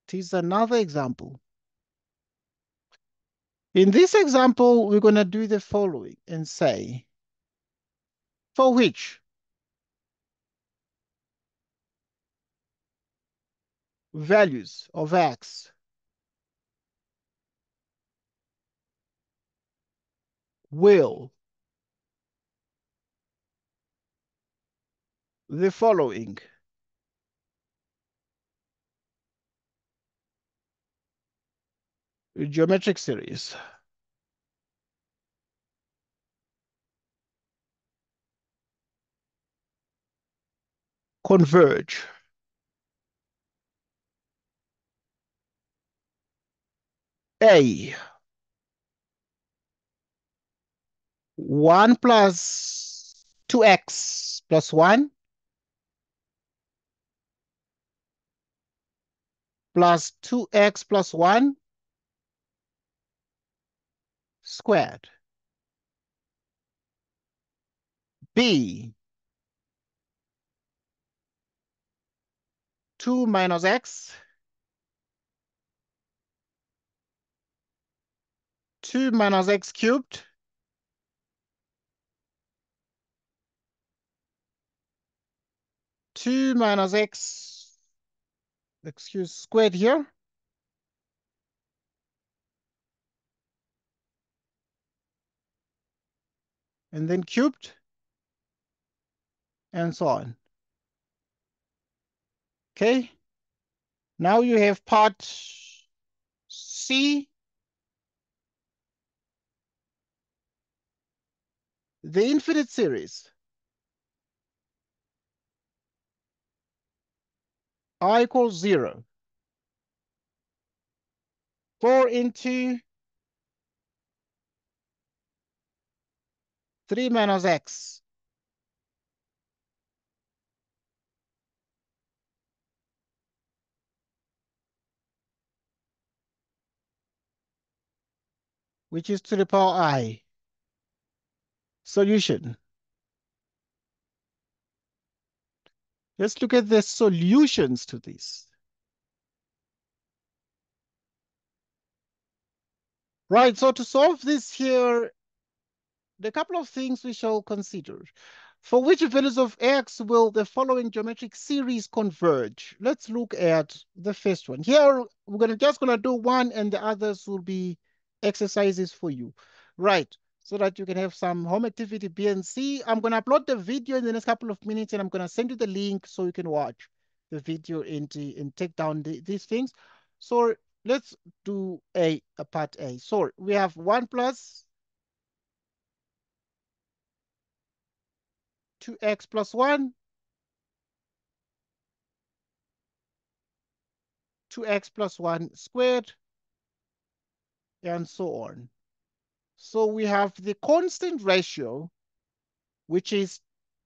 It is another example. In this example, we're going to do the following and say, for which values of x will the following geometric series converge? A, 1 plus 2x plus 1 plus 2x plus 1 squared. B, 2 minus x, 2 minus x cubed, 2 minus x, excuse, squared here, and then cubed, and so on. Okay, now you have part C, the infinite series. I equals 0. 4 into 3 minus x. Which is to the power I. Solution. Let's look at the solutions to this. Right, so to solve this here, the couple of things we shall consider. For which values of x will the following geometric series converge? Let's look at the first one. Here, we're just gonna do one, and the others will be exercises for you. Right, so that you can have some home activity B and C. I'm gonna upload the video in the next couple of minutes, and I'm gonna send you the link so you can watch the video and take down these things. So let's do a part A. So we have 1 plus 2x plus 1, 2x plus 1 squared, and so on. So we have the constant ratio, which is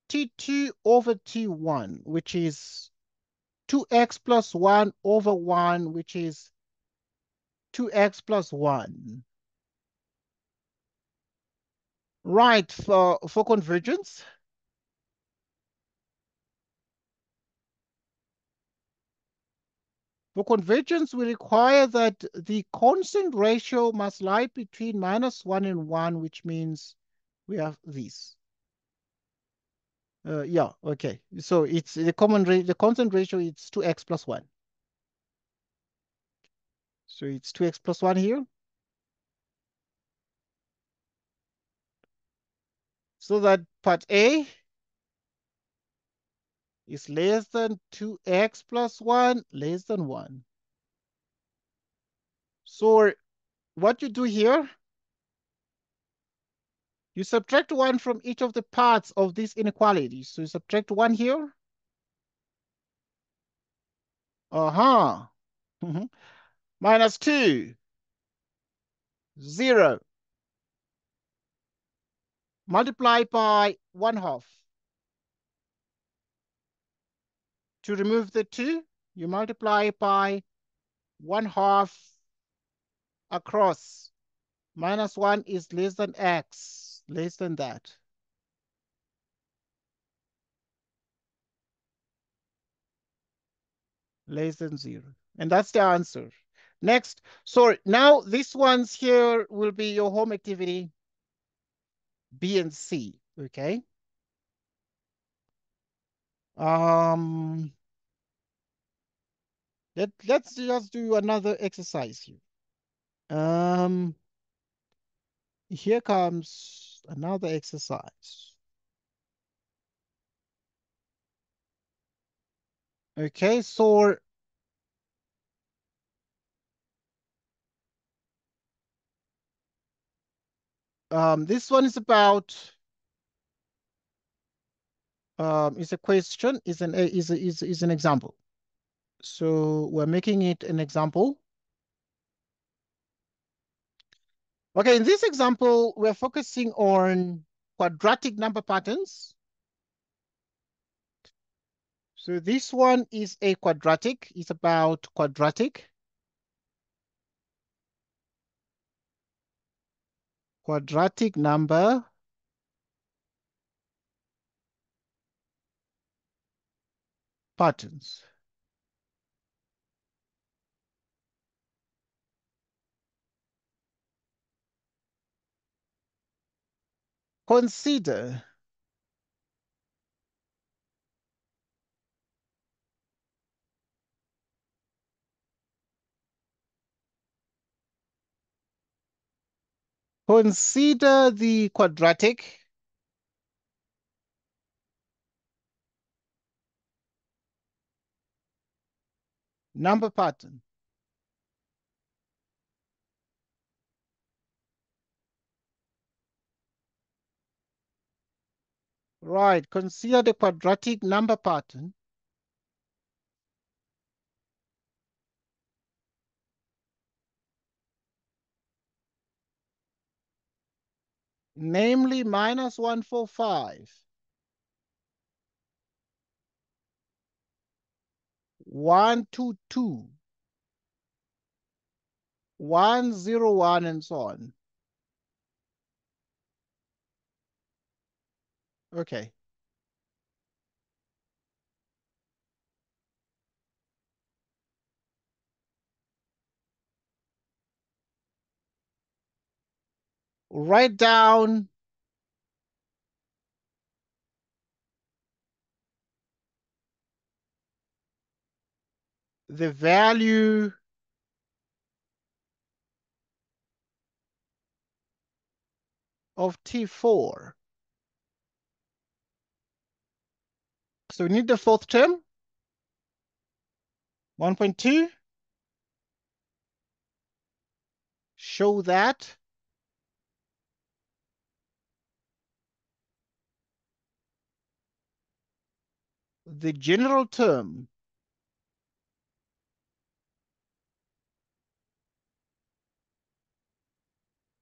T2 over T1, which is 2x plus 1 over 1, which is 2x plus 1. Right, for convergence, For convergence, we require that the constant ratio must lie between -1 and 1, which means we have this. Yeah, okay. So it's the the constant ratio is 2x plus 1. So it's 2x plus 1 here. So that part A is less than 2x plus 1, less than 1. So what you do here, you subtract 1 from each of the parts of this inequality. So you subtract 1 here. Uh-huh. -2, 0. Multiply by 1/2. To remove the 2, you multiply by 1/2 across. -1 is less than x, less than that. Less than 0. And that's the answer. Next. So now these ones here will be your home activity, B and C, okay? Um, let's just do another exercise here. Here comes another exercise. Okay, so this one is about is a question, is an example. So we're making it an example. Okay, in this example, we're focusing on quadratic number patterns. So this one is a quadratic, it's about quadratic number patterns. Consider the quadratic number pattern. Right, consider the quadratic number pattern namely -145, 122, 101, and so on. Okay. Write down the value of T4. So we need the fourth term, 1.2. Show that the general term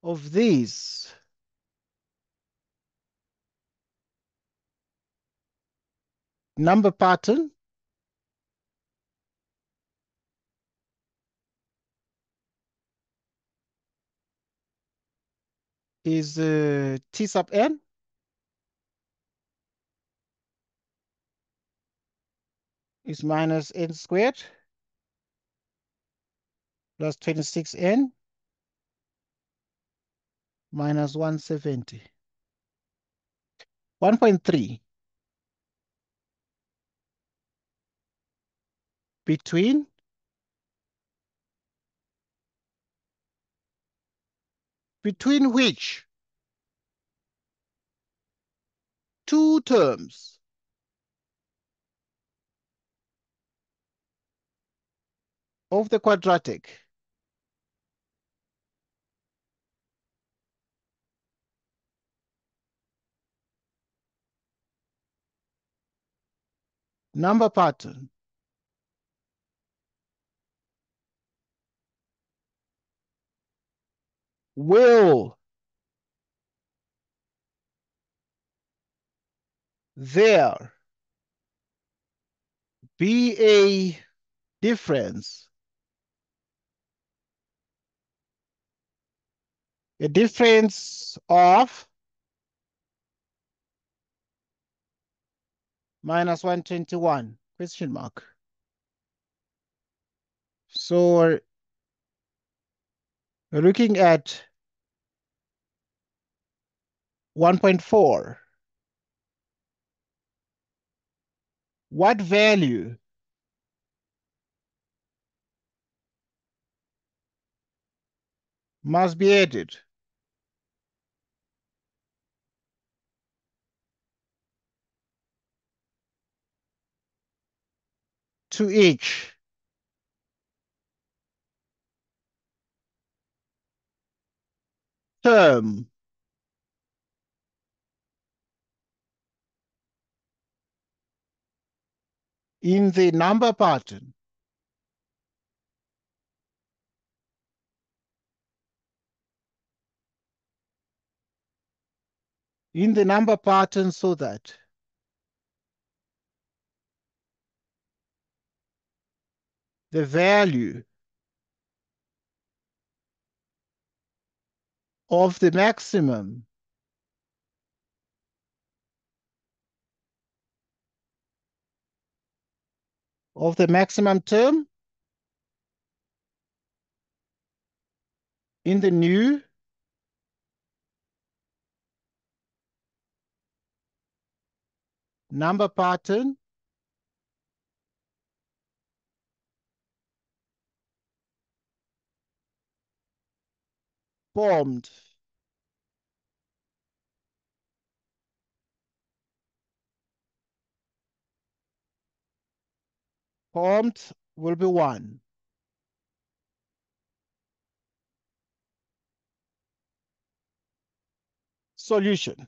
of these number pattern is T sub n is minus n squared plus 26n minus 170. 1.3 between which two terms of the quadratic number pattern will there be a difference, of minus 121, question mark. So we're looking at 1.4. What value must be added to each term in the number pattern so that the value of the maximum term in the new number pattern formed will be 1. Solution.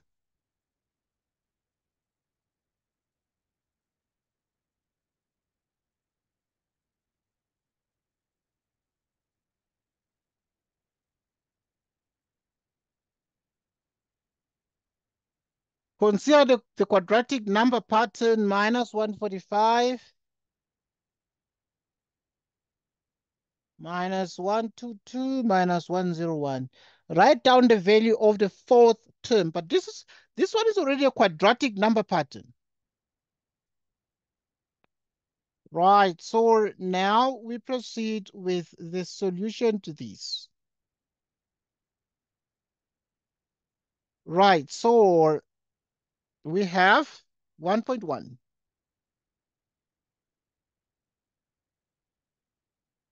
Consider the quadratic number pattern minus 145 minus 122 minus 101. Write down the value of the fourth term, but this one is already a quadratic number pattern. Right, so now we proceed with the solution to this. Right, so we have 1.1.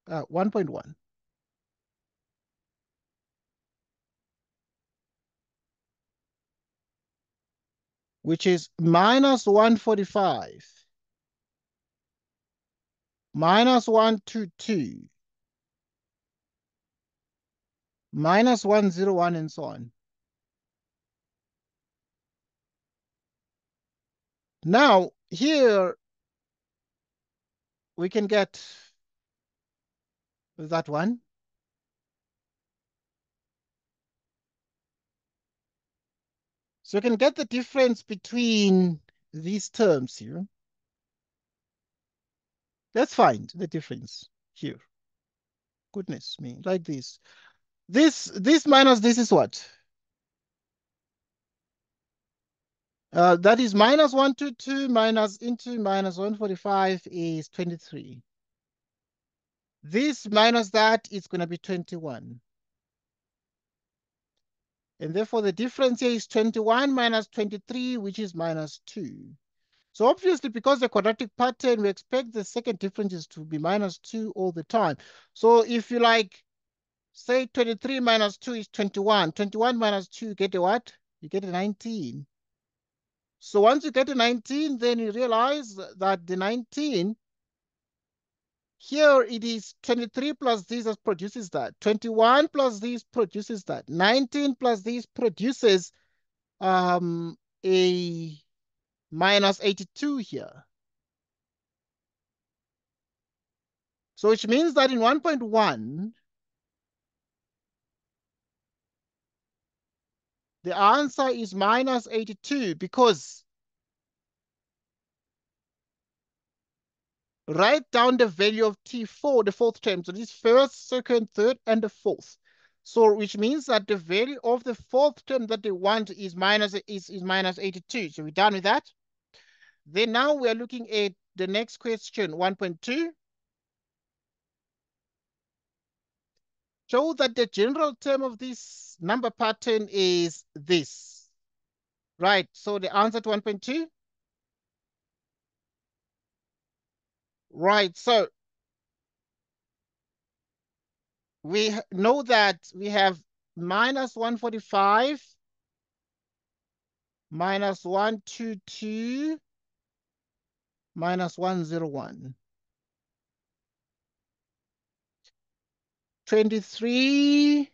1.1. Which is minus 145 minus 122 minus 101 and so on. Now here we can get that one. So we can get the difference between these terms here. Let's find the difference here. Goodness me, like this. This minus this is what? That is minus 122 minus into minus 145 is 23. This minus that is going to be 21. And therefore, the difference here is 21 minus 23, which is minus 2. So obviously, because the quadratic pattern, we expect the second difference to be minus 2 all the time. So if you like, say 23 minus 2 is 21. 21 minus 2, you get a what? You get a 19. So once you get a 19, then you realize that the 19, here it is 23 plus this that produces that. 21 plus this produces that. 19 plus this produces a minus 82 here. So which means that in 1.1, the answer is minus 82 because write down the value of T4, the fourth term. So this first, second, third, and the fourth. So which means that the value of the fourth term that they want is minus 82. So we're done with that. Then now we are looking at the next question, 1.2. Show that the general term of this number pattern is this. Right, so the answer to 1.2. Right, so we know that we have minus 145, minus 122, minus 101. 23,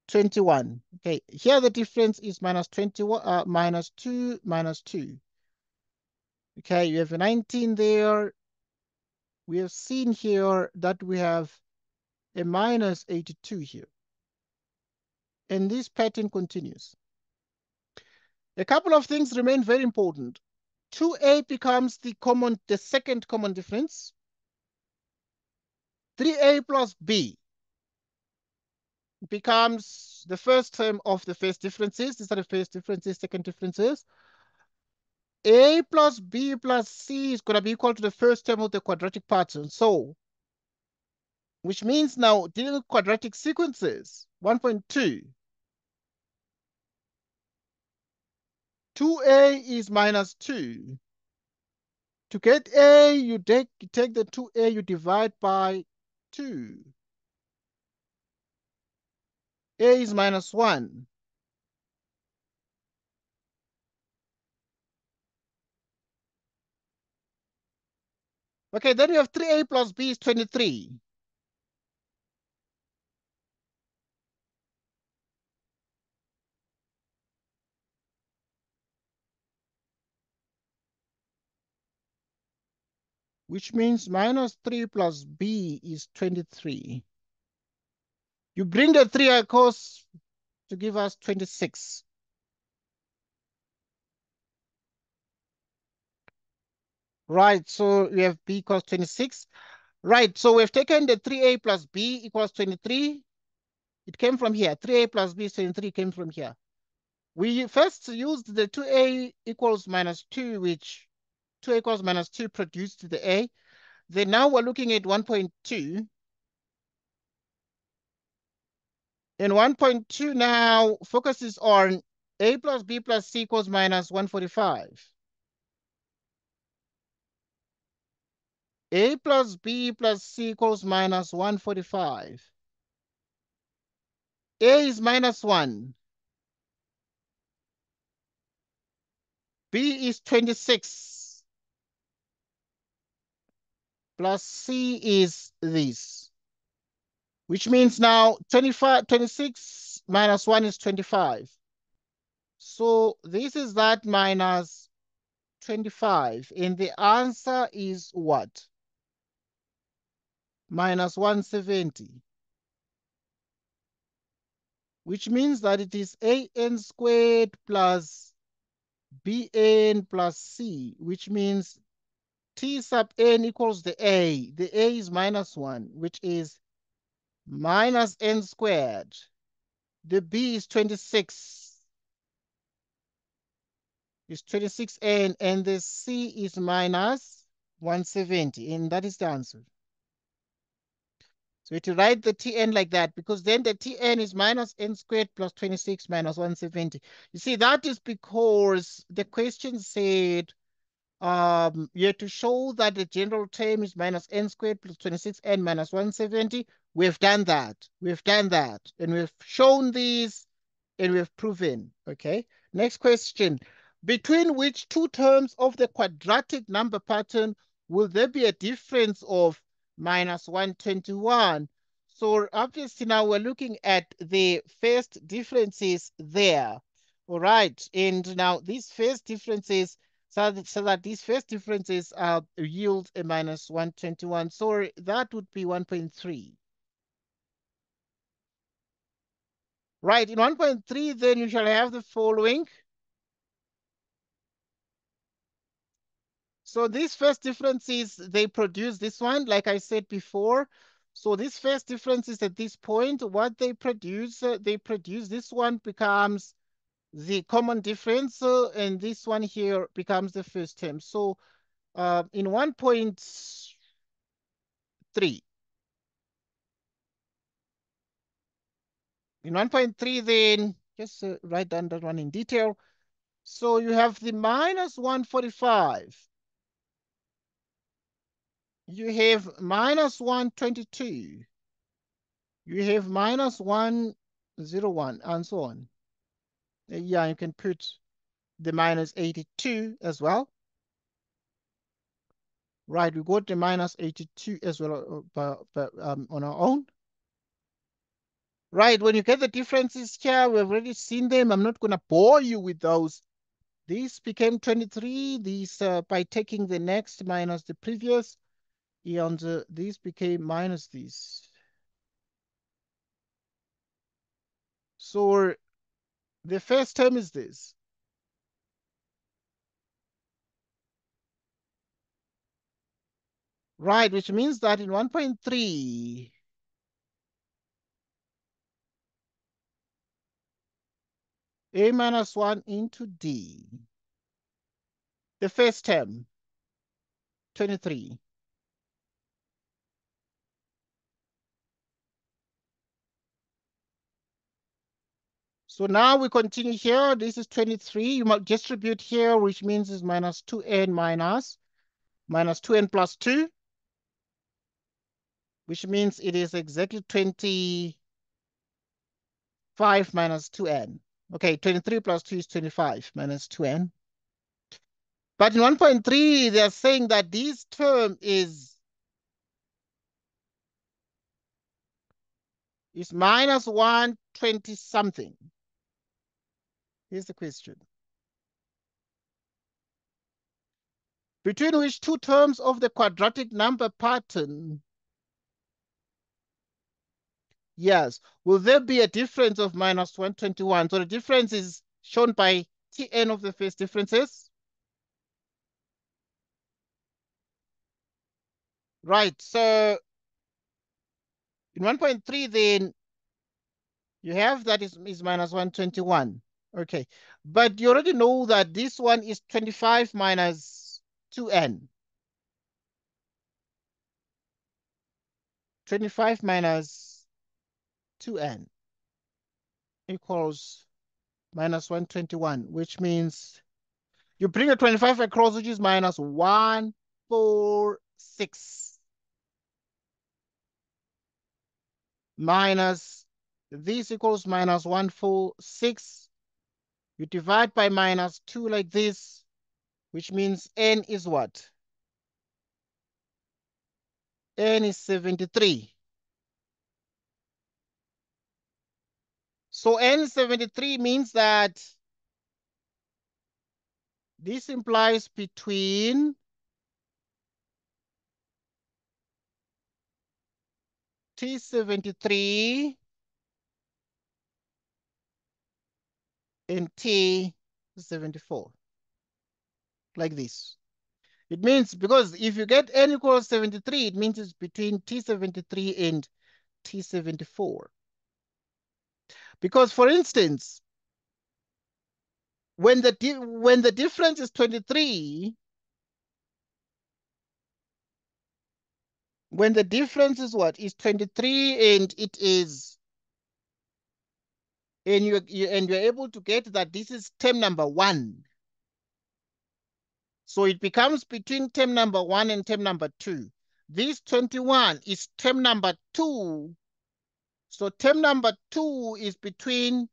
21. Okay, here the difference is minus 21, minus 2, minus 2. Okay, you have a 19 there. We have seen here that we have a minus 82 here. And this pattern continues. A couple of things remain very important. 2a becomes the second common difference. 3a plus b becomes the first term of the first differences. These are the first differences, second differences. A plus b plus c is going to be equal to the first term of the quadratic pattern. So, which means now dealing with quadratic sequences, 1.2. 2a is minus 2. To get a, you take the 2a, you divide by 2. A is minus 1. Okay, then you have 3a plus b is 23. Which means minus 3 plus b is 23. You bring the 3 across to give us 26. Right, so we have b equals 26. Right, so we've taken the 3a plus b equals 23. It came from here. 3a plus b is 23 came from here. We first used the 2a equals minus 2, which 2 equals minus 2 produced the a. Then now we're looking at 1.2. And 1.2 now focuses on a plus b plus c equals minus 145. A plus b plus c equals minus 145. A is minus 1. B is 26. Plus c is this. Which means now 26 minus 1 is 25. So this is that minus 25. And the answer is what? Minus 170. Which means that it is an squared plus bn plus c, which means t sub n equals the a. The a is minus 1, which is minus n squared. The b is 26. It's 26n, and the c is minus 170, and that is the answer. So we to write the Tn like that, because then the Tn is minus n squared plus 26 minus 170. You see, that is because the question said you have to show that the general term is minus n squared plus 26n minus 170. We've done that. We've done that. And we've shown these and we've proven. Okay. Next question. Between which two terms of the quadratic number pattern will there be a difference of minus 121? So obviously now we're looking at the first differences there. All right. And now these first differences, so that these first differences yield a minus 121. So that would be 1.3. Right, in 1.3, then you shall have the following. So these first differences, they produce this one, like I said before. So these first differences at this point, what they produce this one becomes the common difference, and this one here becomes the first term. So in 1.3, then just write down that one in detail. So you have the minus 145. You have minus 122. You have minus 101 and so on. Yeah, you can put the minus 82 as well. Right, we got the minus 82 as well on our own. Right, when you get the differences here, we've already seen them. I'm not going to bore you with those. This became 23. These by taking the next minus the previous, and these became minus these. So the first term is this. Right, which means that in 1.3, a minus 1 into d, the first term, 23. So now we continue here. This is 23. You might distribute here, which means is minus 2n minus 2n plus 2, which means it is exactly 25 minus 2n. Okay, 23 plus 2 is 25 minus 2n. But in 1.3, they're saying that this term is minus 120 something. Here's the question. Between which two terms of the quadratic number pattern, yes, will there be a difference of minus 121? So the difference is shown by Tn of the first differences. Right, so in 1.3 then, you have that is minus 121. Okay, but you already know that this one is 25 minus 2n. 25 minus 2n equals minus 121, which means you bring a 25 across, which is minus 146. Minus this equals minus 146. You divide by minus 2 like this, which means n is what? N is 73. So n 73 means that this implies between T73 and T74, like this. It means, because if you get n equals 73, it means it's between T73 and T74. Because, for instance, when the difference is 23, when the difference is what? Is 23 and it is, and you're able to get that this is term number 1. So it becomes between term number 1 and term number 2. This 21 is term number 2. So term number 2 is between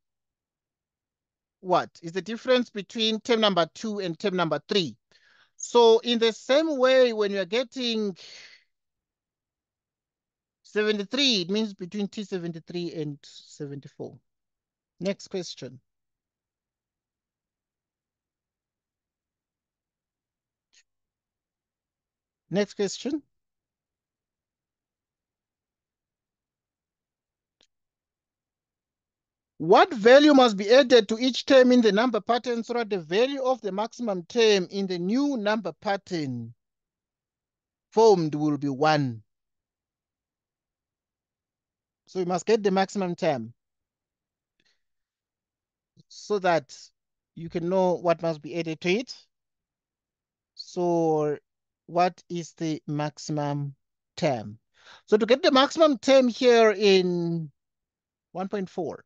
what? Is the difference between term number 2 and term number 3. So in the same way, when you're getting 73, it means between T73 and 74. Next question. Next question. What value must be added to each term in the number pattern so that the value of the maximum term in the new number pattern formed will be 1? So you must get the maximum term so that you can know what must be added to it. So what is the maximum term? So to get the maximum term here in 1.4,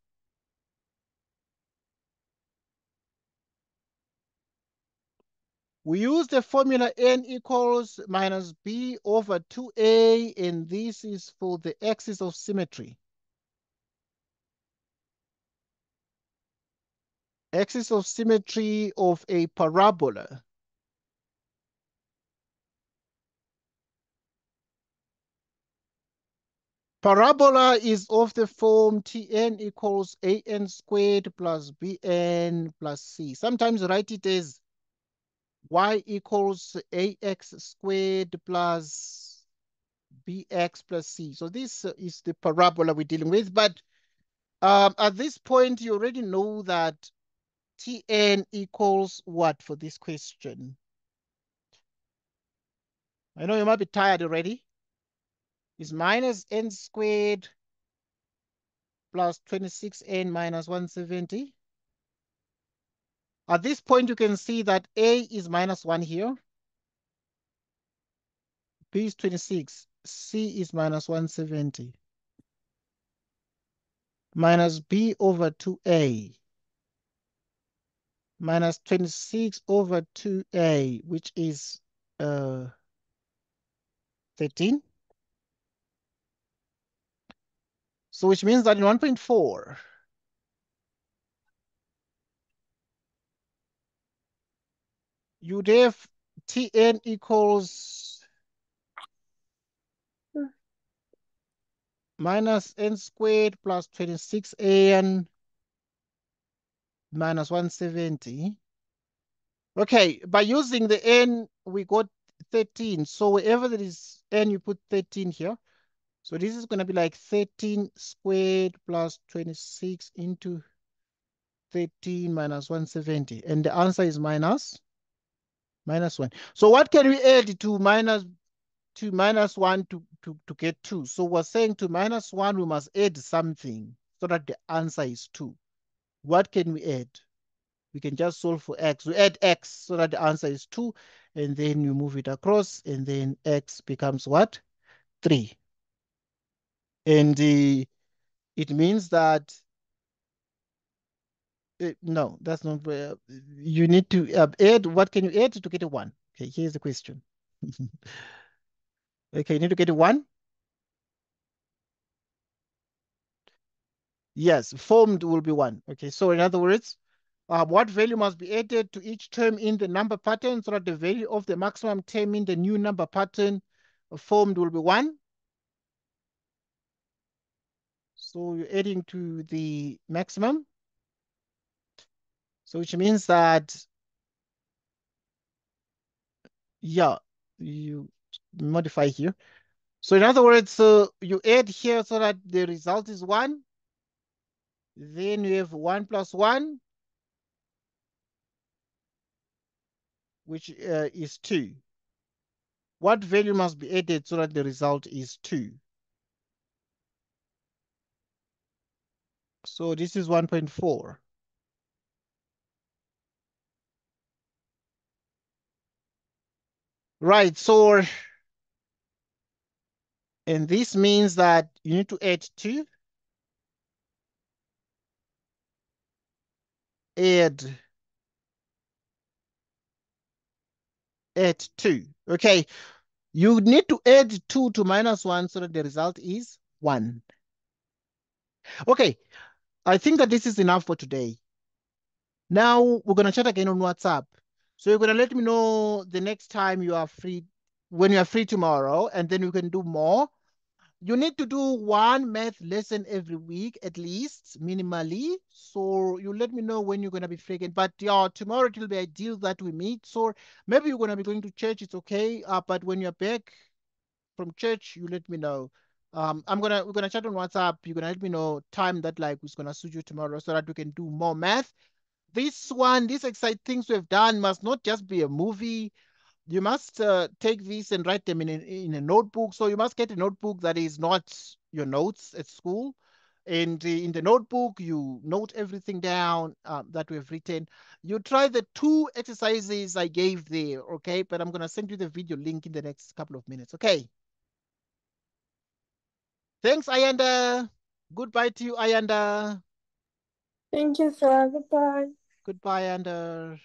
we use the formula n equals minus b over 2a, and this is for the axis of symmetry. Axis of symmetry of a parabola. Parabola is of the form Tn equals an squared plus bn plus c. Sometimes write it as y equals ax squared plus bx plus c. So this is the parabola we're dealing with. But at this point, you already know that Tn equals what for this question? I know you might be tired already. It's minus n squared plus 26n minus 170. At this point, you can see that a is minus 1 here. B is 26. C is minus 170. Minus b over 2a. Minus 26 over 2a, which is 13. So which means that in 1.4, you'd have Tn equals minus n squared plus 26an minus 170. Okay, by using the n, we got 13. So wherever there is n, you put 13 here. So this is going to be like 13 squared plus 26 into 13 minus 170. And the answer is minus 1. So what can we add to minus 1 to get 2? So we're saying to minus 1, we must add something so that the answer is 2. What can we add? We can just solve for x. We add x so that the answer is 2, and then you move it across, and then x becomes what? 3. And it means that, no, that's not where you need to add. What can you add to get a 1? Okay, here's the question. Okay, you need to get a 1. Yes, formed will be 1. Okay, so in other words, what value must be added to each term in the number pattern so that the value of the maximum term in the new number pattern formed will be 1? So you're adding to the maximum. So which means that, yeah, you modify here. So in other words, you add here so that the result is 1. Then you have 1 plus 1, which is 2. What value must be added so that the result is 2? So this is 1.4. Right, so And this means that you need to add 2. Add 2. Okay. You need to add 2 to -1 so that the result is 1. Okay. I think that this is enough for today. Now we're going to chat again on WhatsApp. So you're going to let me know the next time you are free, when you are free tomorrow, and then we can do more. You need to do one math lesson every week, at least, minimally. So you let me know when you're going to be free again. But yeah, tomorrow it will be ideal that we meet. So maybe you're going to be going to church, it's okay. But when you're back from church, you let me know. We're gonna chat on WhatsApp. You're gonna let me know time that like is gonna suit you tomorrow so that we can do more math. These exciting things we've done must not just be a movie. You must take these and write them in a notebook. So you must get a notebook that is not your notes at school. And in the notebook, you note everything down that we've written. You try the 2 exercises I gave there, okay? But I'm going to send you the video link in the next couple of minutes, okay? Thanks, Ayanda. Goodbye to you, Ayanda. Thank you, sir. Goodbye. Goodbye, Ayanda.